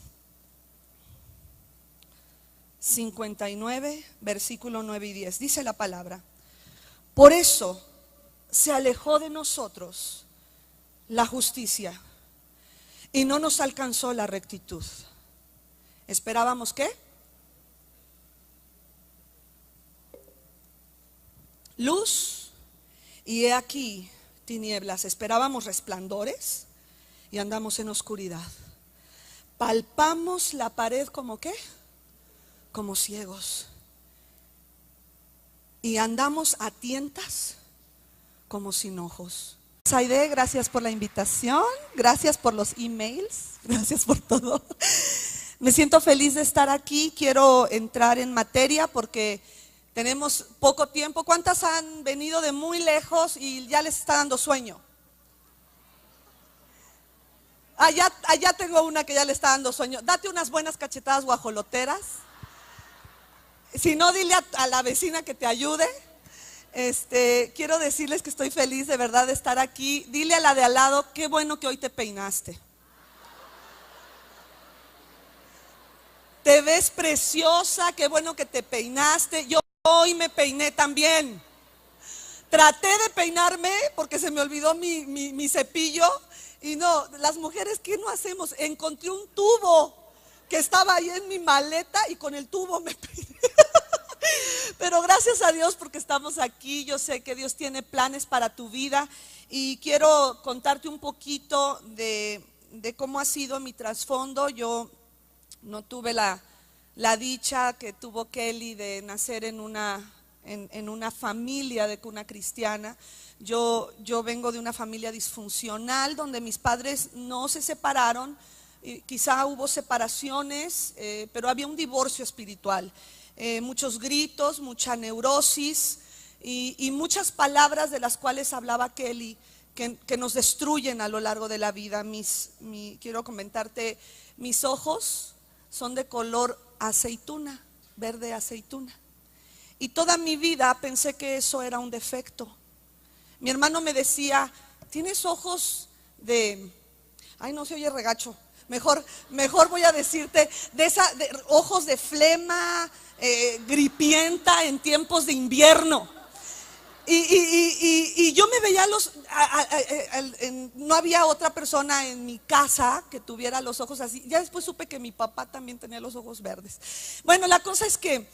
59, versículo 9 y 10. Dice la palabra: por eso se alejó de nosotros la justicia y no nos alcanzó la rectitud. ¿Esperábamos qué? Luz, y he aquí tinieblas. Esperábamos resplandores y andamos en oscuridad. Palpamos la pared como ¿qué? Como ciegos. Y andamos a tientas como sin ojos. Saide, gracias por la invitación, gracias por los emails, gracias por todo. Me siento feliz de estar aquí. Quiero entrar en materia porque tenemos poco tiempo. ¿Cuántas han venido de muy lejos y ya les está dando sueño? Allá tengo una que ya le está dando sueño. Date unas buenas cachetadas guajoloteras. Si no, dile a la vecina que te ayude. Quiero decirles que estoy feliz de verdad de estar aquí. Dile a la de al lado: qué bueno que hoy te peinaste. Te ves preciosa, qué bueno que te peinaste. Yo hoy me peiné también. Traté de peinarme porque se me olvidó mi cepillo. Y no, las mujeres, ¿qué no hacemos? Encontré un tubo que estaba ahí en mi maleta y con el tubo me peiné. Pero gracias a Dios porque estamos aquí. Yo sé que Dios tiene planes para tu vida y quiero contarte un poquito de cómo ha sido mi trasfondo. Yo no tuve la dicha que tuvo Kelly de nacer en una familia de cuna cristiana. Yo vengo de una familia disfuncional donde mis padres no se separaron. Quizá hubo separaciones, pero había un divorcio espiritual. Muchos gritos, mucha neurosis y muchas palabras de las cuales hablaba Kelly que nos destruyen a lo largo de la vida. Quiero comentarte, mis ojos son de color aceituna, verde aceituna. Y toda mi vida pensé que eso era un defecto. Mi hermano me decía: tienes ojos ay, no se oye regacho. Mejor voy a decirte, de ojos de flema, gripienta en tiempos de invierno. Y yo me veía no había otra persona en mi casa que tuviera los ojos así. Ya después supe que mi papá también tenía los ojos verdes. Bueno, la cosa es que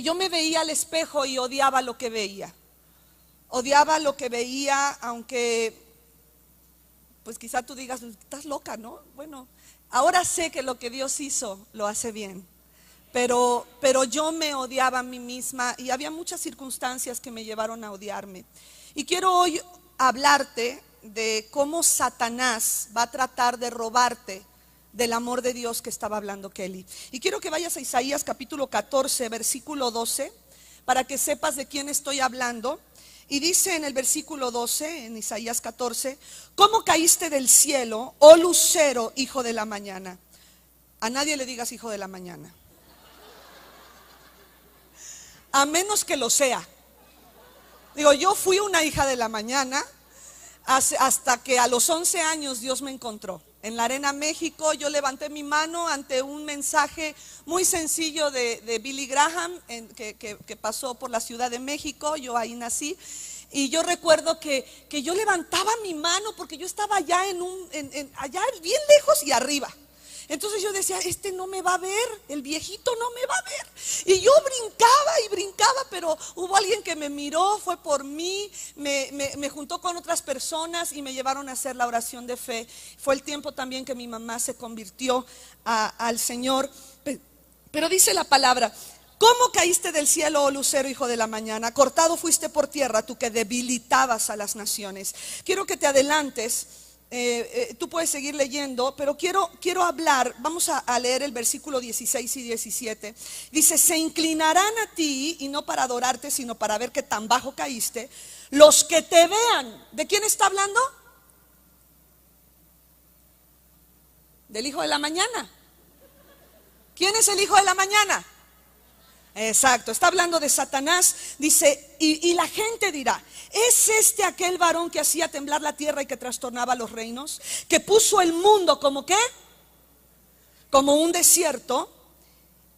yo me veía al espejo y odiaba lo que veía. Odiaba lo que veía, aunque pues quizá tú digas: estás loca, ¿no? Bueno, ahora sé que lo que Dios hizo lo hace bien. Pero yo me odiaba a mí misma y había muchas circunstancias que me llevaron a odiarme. Y quiero hoy hablarte de cómo Satanás va a tratar de robarte del amor de Dios que estaba hablando Kelly. Y quiero que vayas a Isaías capítulo 14, versículo 12, para que sepas de quién estoy hablando. Y dice en el versículo 12, en Isaías 14, ¿cómo caíste del cielo, oh lucero, hijo de la mañana? A nadie le digas hijo de la mañana, a menos que lo sea. Digo, yo fui una hija de la mañana hasta que a los 11 años Dios me encontró. En la Arena México yo levanté mi mano ante un mensaje muy sencillo de Billy Graham que pasó por la Ciudad de México. Yo ahí nací. Y yo recuerdo que yo levantaba mi mano porque yo estaba allá allá bien lejos y arriba. Entonces yo decía, este no me va a ver, el viejito no me va a ver. Y yo brincaba y brincaba, pero hubo alguien que me miró, fue por mí, me juntó con otras personas y me llevaron a hacer la oración de fe. Fue el tiempo también que mi mamá se convirtió al Señor. Pero dice la palabra, ¿cómo caíste del cielo, oh lucero, hijo de la mañana? Cortado fuiste por tierra, tú que debilitabas a las naciones. Quiero que te adelantes. Tú puedes seguir leyendo, pero quiero hablar, vamos a leer el versículo 16 y 17. Dice, se inclinarán a ti, y no para adorarte, sino para ver que tan bajo caíste, los que te vean. ¿De quién está hablando? Del hijo de la mañana. ¿Quién es el hijo de la mañana? Exacto, está hablando de Satanás. Dice, y la gente dirá, ¿es este aquel varón que hacía temblar la tierra y que trastornaba los reinos? Que puso el mundo como ¿qué? Como un desierto,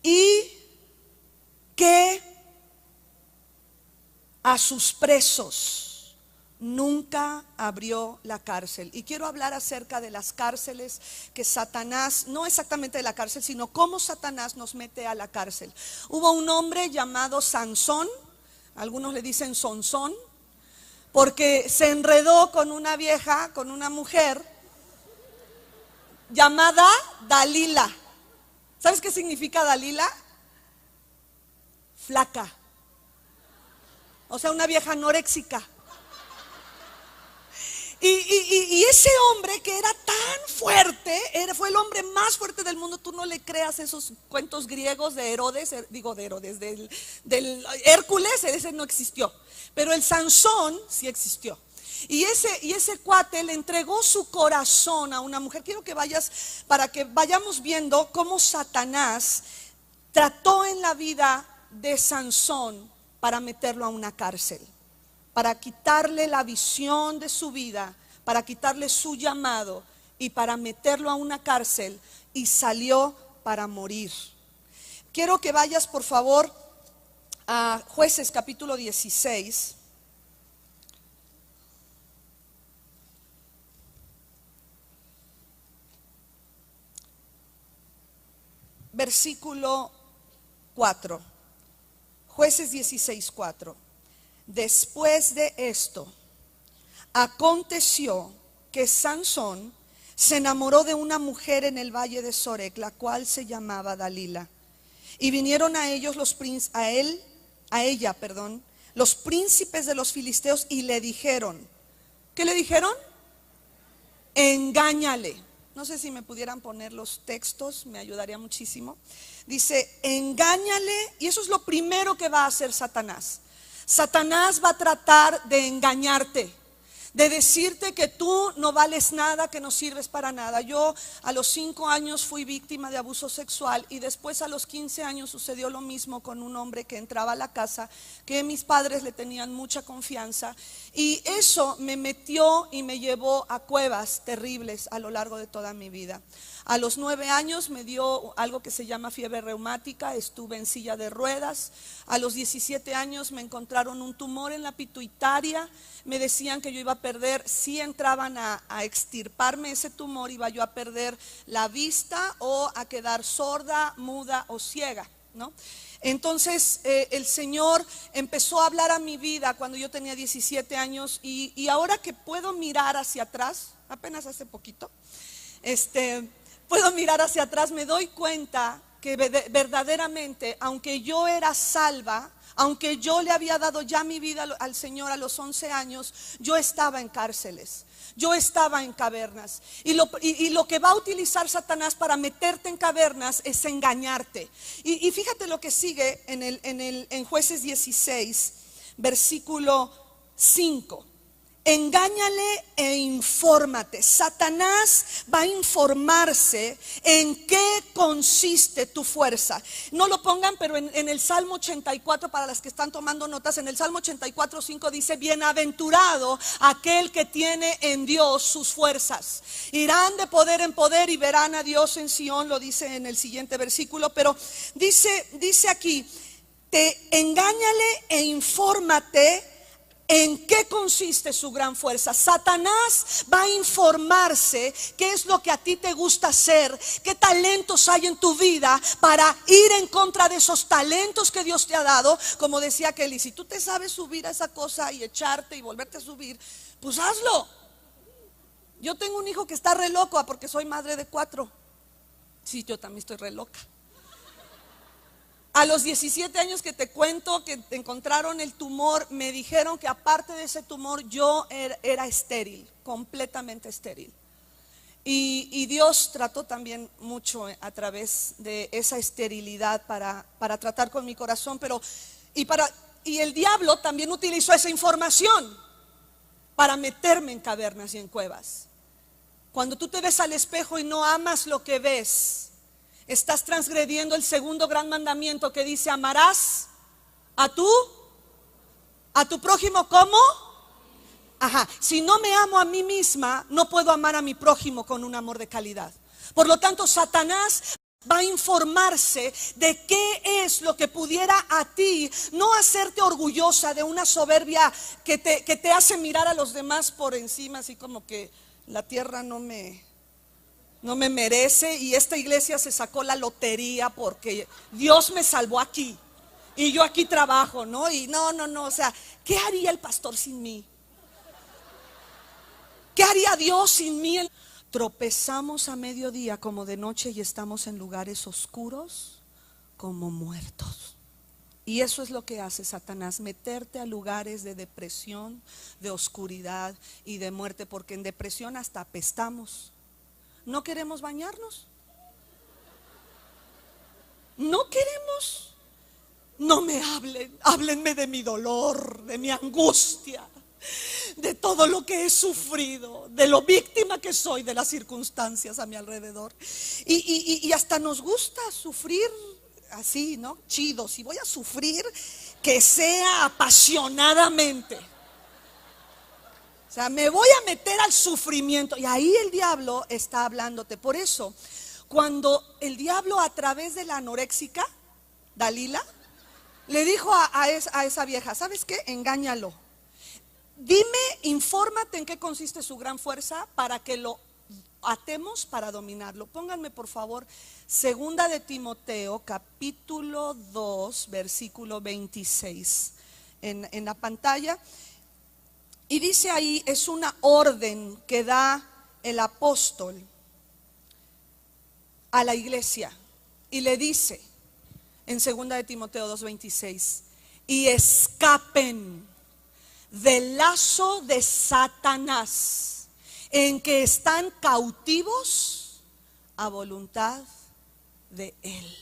y que a sus presos nunca abrió la cárcel. Y quiero hablar acerca de las cárceles que Satanás, no exactamente de la cárcel, sino cómo Satanás nos mete a la cárcel. Hubo un hombre llamado Sansón, algunos le dicen Sonsón, porque se enredó con una vieja, con una mujer llamada Dalila. ¿Sabes qué significa Dalila? Flaca. O sea, una vieja anoréxica. Y ese hombre que era tan fuerte, fue el hombre más fuerte del mundo. Tú no le creas esos cuentos griegos de Herodes, del Hércules, ese no existió. Pero el Sansón sí existió. Y ese cuate le entregó su corazón a una mujer. Quiero que vayas, para que vayamos viendo cómo Satanás trató en la vida de Sansón para meterlo a una cárcel, para quitarle la visión de su vida, para quitarle su llamado y para meterlo a una cárcel, y salió para morir. Quiero que vayas por favor a Jueces capítulo 16. Versículo 4. Jueces 16, 4. Después de esto, aconteció que Sansón se enamoró de una mujer en el valle de Sorek, la cual se llamaba Dalila. Y vinieron a ellos los príncipes de los filisteos y le dijeron, ¿qué le dijeron? Engáñale. No sé si me pudieran poner los textos, me ayudaría muchísimo. Dice, engáñale, y eso es lo primero que va a hacer Satanás. Satanás va a tratar de engañarte, de decirte que tú no vales nada, que no sirves para nada. Yo a los 5 años fui víctima de abuso sexual, y después a los 15 años sucedió lo mismo con un hombre que entraba a la casa, que mis padres le tenían mucha confianza, y eso me metió y me llevó a cuevas terribles a lo largo de toda mi vida. A los 9 años me dio algo que se llama fiebre reumática, estuve en silla de ruedas. A los 17 años me encontraron un tumor en la pituitaria, me decían que yo iba a perder, si entraban a extirparme ese tumor, iba yo a perder la vista o a quedar sorda, muda o ciega, ¿no? Entonces el Señor empezó a hablar a mi vida cuando yo tenía 17 años, y ahora que puedo mirar hacia atrás, apenas hace poquito, puedo mirar hacia atrás, me doy cuenta que verdaderamente, aunque yo era salva, Aunque yo le había dado ya mi vida al Señor a los 11 años, yo estaba en cárceles, yo estaba en cavernas. Y lo que va a utilizar Satanás para meterte en cavernas es engañarte. Y fíjate lo que sigue en Jueces 16, versículo 5. Engáñale e infórmate. Satanás va a informarse en qué consiste tu fuerza. No lo pongan, pero en el Salmo 84, para las que están tomando notas, en el Salmo 84, 5 dice: bienaventurado aquel que tiene en Dios sus fuerzas. Irán de poder en poder y verán a Dios en Sión, lo dice en el siguiente versículo. Pero dice aquí: engáñale e infórmate ¿en qué consiste su gran fuerza? Satanás va a informarse qué es lo que a ti te gusta hacer, qué talentos hay en tu vida, para ir en contra de esos talentos que Dios te ha dado. Como decía Kelly, si tú te sabes subir a esa cosa y echarte y volverte a subir, pues hazlo. Yo tengo un hijo que está re loco porque soy madre de 4. Sí, yo también estoy re loca. A los 17 años que te cuento que te encontraron el tumor, me dijeron que aparte de ese tumor yo era estéril, completamente estéril. Y Dios trató también mucho a través de esa esterilidad para tratar con mi corazón. Y el diablo también utilizó esa información para meterme en cavernas y en cuevas. Cuando tú te ves al espejo y no amas lo que ves, estás transgrediendo el segundo gran mandamiento, que dice: amarás a tu prójimo como. Si no me amo a mí misma, no puedo amar a mi prójimo con un amor de calidad. Por lo tanto, Satanás va a informarse de qué es lo que pudiera a ti no hacerte orgullosa, de una soberbia que te hace mirar a los demás por encima, así como que la tierra no me merece, y esta iglesia se sacó la lotería porque Dios me salvó aquí y yo aquí trabajo, ¿no? Y no, o sea, ¿qué haría el pastor sin mí? ¿Qué haría Dios sin mí? Tropezamos a mediodía como de noche y estamos en lugares oscuros como muertos. Y eso es lo que hace Satanás: meterte a lugares de depresión, de oscuridad y de muerte, porque en depresión hasta apestamos. No queremos bañarnos. No queremos. No me hablen, háblenme de mi dolor, de mi angustia, de todo lo que he sufrido, de lo víctima que soy de las circunstancias a mi alrededor. Y hasta nos gusta sufrir así, ¿no? Chido, si voy a sufrir, que sea apasionadamente. O sea, me voy a meter al sufrimiento. Y ahí el diablo está hablándote. Por eso, cuando el diablo, a través de la anoréxica Dalila, le dijo a esa vieja: ¿sabes qué? Engáñalo. Dime, infórmate en qué consiste su gran fuerza para que lo atemos para dominarlo. Pónganme por favor Segunda de Timoteo, capítulo 2, versículo 26 en la pantalla. Y dice ahí, es una orden que da el apóstol a la iglesia, y le dice en 2 de Timoteo 2:26: y escapen del lazo de Satanás, en que están cautivos a voluntad de él.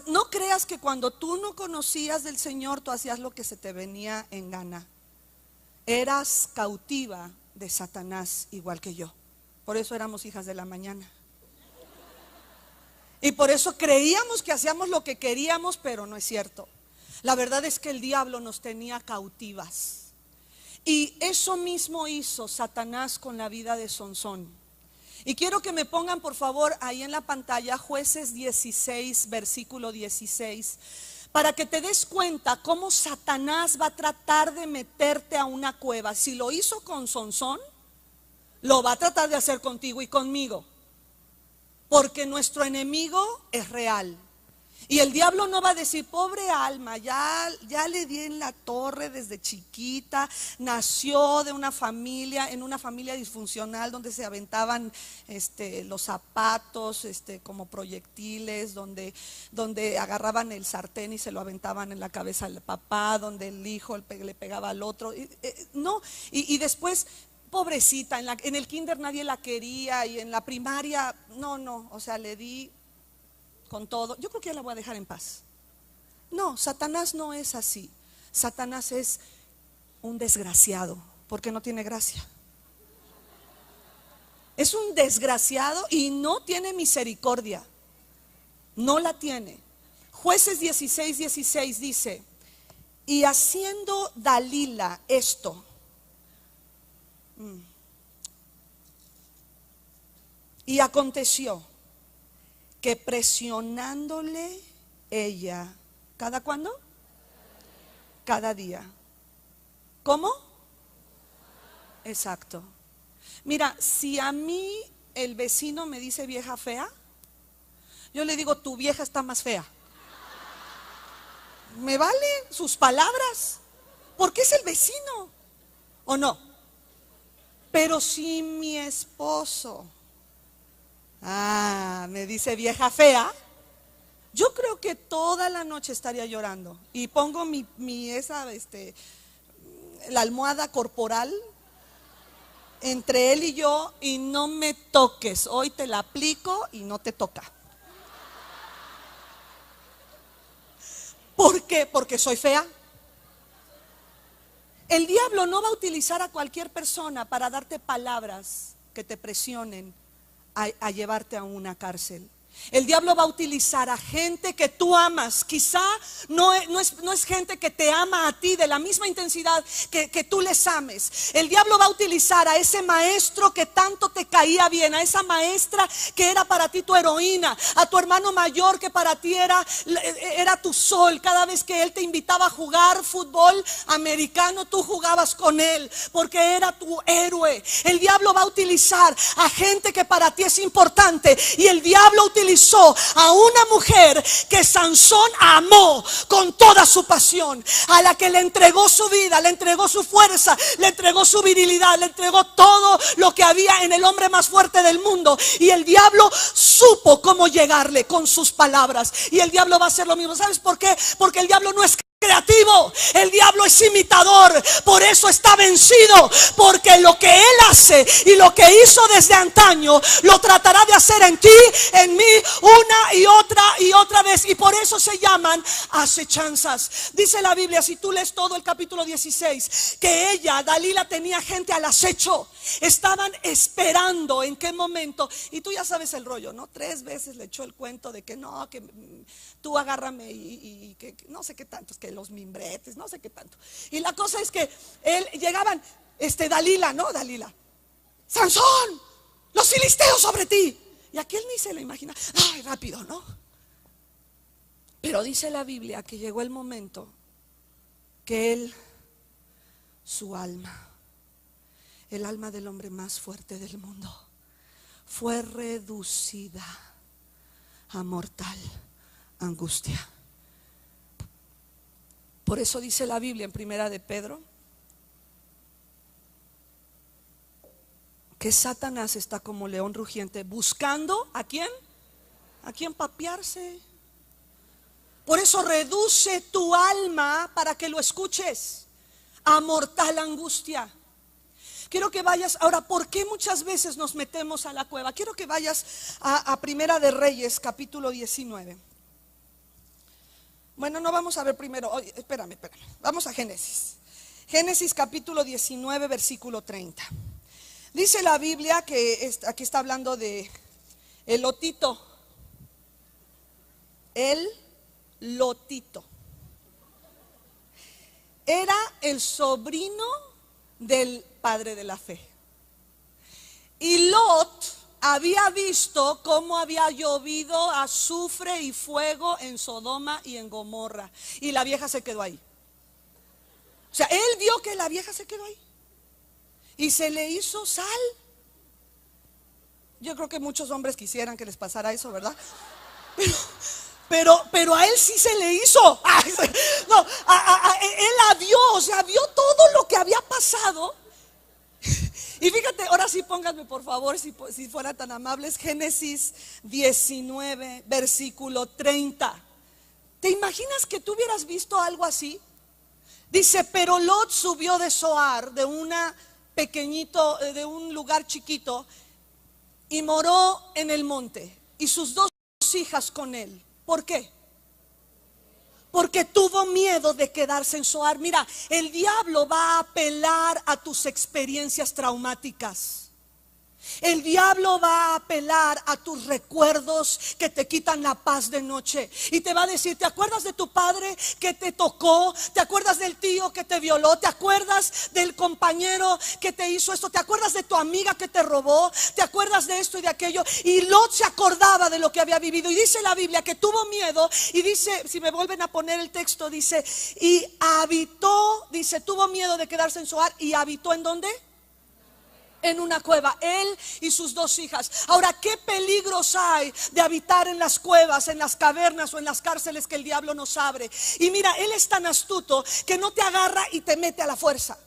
No creas que cuando tú no conocías del Señor, tú hacías lo que se te venía en gana. Eras cautiva de Satanás igual que yo. Por eso éramos hijas de la mañana. Y por eso creíamos que hacíamos lo que queríamos, pero no es cierto. La verdad es que el diablo nos tenía cautivas. Y eso mismo hizo Satanás con la vida de Sansón. Y quiero que me pongan por favor ahí en la pantalla Jueces 16, versículo 16, para que te des cuenta cómo Satanás va a tratar de meterte a una cueva. Si lo hizo con Sansón, lo va a tratar de hacer contigo y conmigo. Porque nuestro enemigo es real. Y el diablo no va a decir, pobre alma, ya le di en la torre desde chiquita, nació de una familia, en una familia disfuncional donde se aventaban los zapatos como proyectiles, donde agarraban el sartén y se lo aventaban en la cabeza al papá, donde el hijo le pegaba al otro. No, y después, pobrecita, en el kinder nadie la quería y en la primaria, no, o sea, le di con todo. Yo creo que ya la voy a dejar en paz. No, Satanás no es así. Satanás es un desgraciado, porque no tiene gracia. Es un desgraciado y no tiene misericordia. No la tiene. Jueces 16:16 dice: y haciendo Dalila esto, y aconteció que presionándole ella, ¿cada cuándo? Cada día. ¿Cómo? Exacto. Mira, si a mí el vecino me dice vieja fea, yo le digo, tu vieja está más fea. Me valen sus palabras, porque es el vecino, ¿o no? Pero si mi esposo me dice vieja fea, yo creo que toda la noche estaría llorando. Y pongo la almohada corporal entre él y yo, y no me toques. Hoy te la aplico y no te toca. ¿Por qué? Porque soy fea. El diablo no va a utilizar a cualquier persona para darte palabras que te presionen a llevarte a una cárcel. El diablo va a utilizar a gente que tú amas. Quizá no es gente que te ama a ti de la misma intensidad que tú les ames. El diablo va a utilizar a ese maestro que tanto te caía bien, a esa maestra que era para ti tu heroína, a tu hermano mayor que para ti era tu sol. Cada vez que él te invitaba a jugar fútbol americano, tú jugabas con él porque era tu héroe. El diablo va a utilizar a gente que para ti es importante, y el diablo utilizó a una mujer que Sansón amó con toda su pasión, a la que le entregó su vida, le entregó su fuerza, le entregó su virilidad, le entregó todo lo que había en el hombre más fuerte del mundo. Y el diablo supo cómo llegarle con sus palabras, y el diablo va a hacer lo mismo. ¿Sabes por qué? Porque el diablo no es creativo, el diablo es imitador. Por eso está vencido, porque lo que él hace y lo que hizo desde antaño lo tratará de hacer en ti, en mí, una y otra vez. Y por eso se llaman acechanzas. Dice la Biblia, si tú lees todo el capítulo 16, que ella, Dalila, tenía gente al acecho. Estaban esperando en qué momento. Y tú ya sabes el rollo, ¿no? 3 veces le echó el cuento de que no, que tú agárrame y que no sé qué tantos, que los mimbretes, no sé qué tanto. Y la cosa es que llegaban, Dalila, Sansón, los filisteos sobre ti. Y aquel ni se lo imagina. Ay, rápido, ¿no? Pero dice la Biblia que llegó el momento que su alma, el alma del hombre más fuerte del mundo, fue reducida a mortal angustia. Por eso dice la Biblia en Primera de Pedro que Satanás está como león rugiente buscando ¿a quién? ¿A quién papearse? Por eso reduce tu alma para que lo escuches a mortal angustia. Quiero que vayas, ahora, ¿por qué muchas veces nos metemos a la cueva? Quiero que vayas a Primera de Reyes, capítulo 19. Bueno, no vamos a ver primero, espérame, vamos a Génesis. Génesis capítulo 19, versículo 30. Dice la Biblia que aquí está hablando de el Lotito. El Lotito era el sobrino del padre de la fe. Y Lot había visto cómo había llovido azufre y fuego en Sodoma y en Gomorra, y la vieja se quedó ahí. O sea, él vio que la vieja se quedó ahí y se le hizo sal. Yo creo que muchos hombres quisieran que les pasara eso, ¿verdad? pero a él sí se le hizo. No, él la vio, o sea, vio todo lo que había pasado. Y fíjate, ahora sí pónganme por favor, si fueran tan amables, Génesis 19, versículo 30. ¿Te imaginas que tú hubieras visto algo así? Dice, pero Lot subió de Zoar, de de un lugar chiquito, y moró en el monte, y sus 2 hijas con él. ¿Por qué? Porque tuvo miedo de quedarse en Zoar. Mira, el diablo va a apelar a tus experiencias traumáticas. El diablo va a apelar a tus recuerdos que te quitan la paz de noche. Y te va a decir, ¿te acuerdas de tu padre que te tocó? ¿Te acuerdas del tío que te violó? ¿Te acuerdas del compañero que te hizo esto? ¿Te acuerdas de tu amiga que te robó? ¿Te acuerdas de esto y de aquello? Y Lot se acordaba de lo que había vivido. Y dice la Biblia que tuvo miedo. Y dice, si me vuelven a poner el texto, dice, y habitó, dice, tuvo miedo de quedarse en Zoar. ¿Y habitó en dónde? En una cueva, él y sus 2 hijas. Ahora, ¿qué peligros hay de habitar en las cuevas, en las cavernas o en las cárceles que el diablo nos abre? Y mira, él es tan astuto que no te agarra y te mete a la fuerza.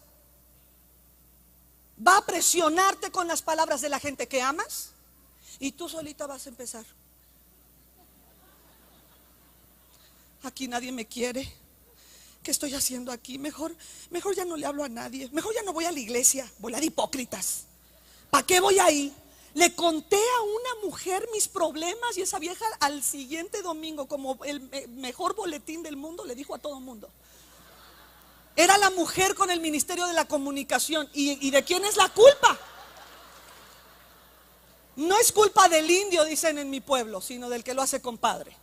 Va a presionarte con las palabras de la gente que amas, y tú solita vas a empezar. Aquí nadie me quiere. ¿Qué estoy haciendo aquí? Mejor ya no le hablo a nadie. Mejor ya no voy a la iglesia. Voy a de hipócritas. ¿Para qué voy ahí? Le conté a una mujer mis problemas y esa vieja al siguiente domingo, como el mejor boletín del mundo, le dijo a todo el mundo. Era la mujer con el Ministerio de la Comunicación. ¿Y de quién es la culpa? No es culpa del indio, dicen en mi pueblo, sino del que lo hace compadre.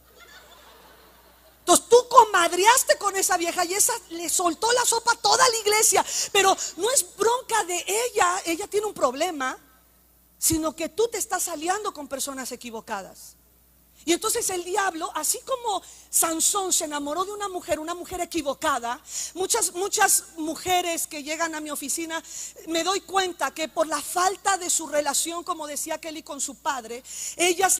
Entonces tú comadreaste con esa vieja y esa le soltó la sopa a toda la iglesia. Pero no es bronca de ella tiene un problema, sino que tú te estás aliando con personas equivocadas. Y entonces el diablo, así como Sansón se enamoró de una mujer equivocada, muchas mujeres que llegan a mi oficina, me doy cuenta que por la falta de su relación, como decía Kelly, con su padre, ellas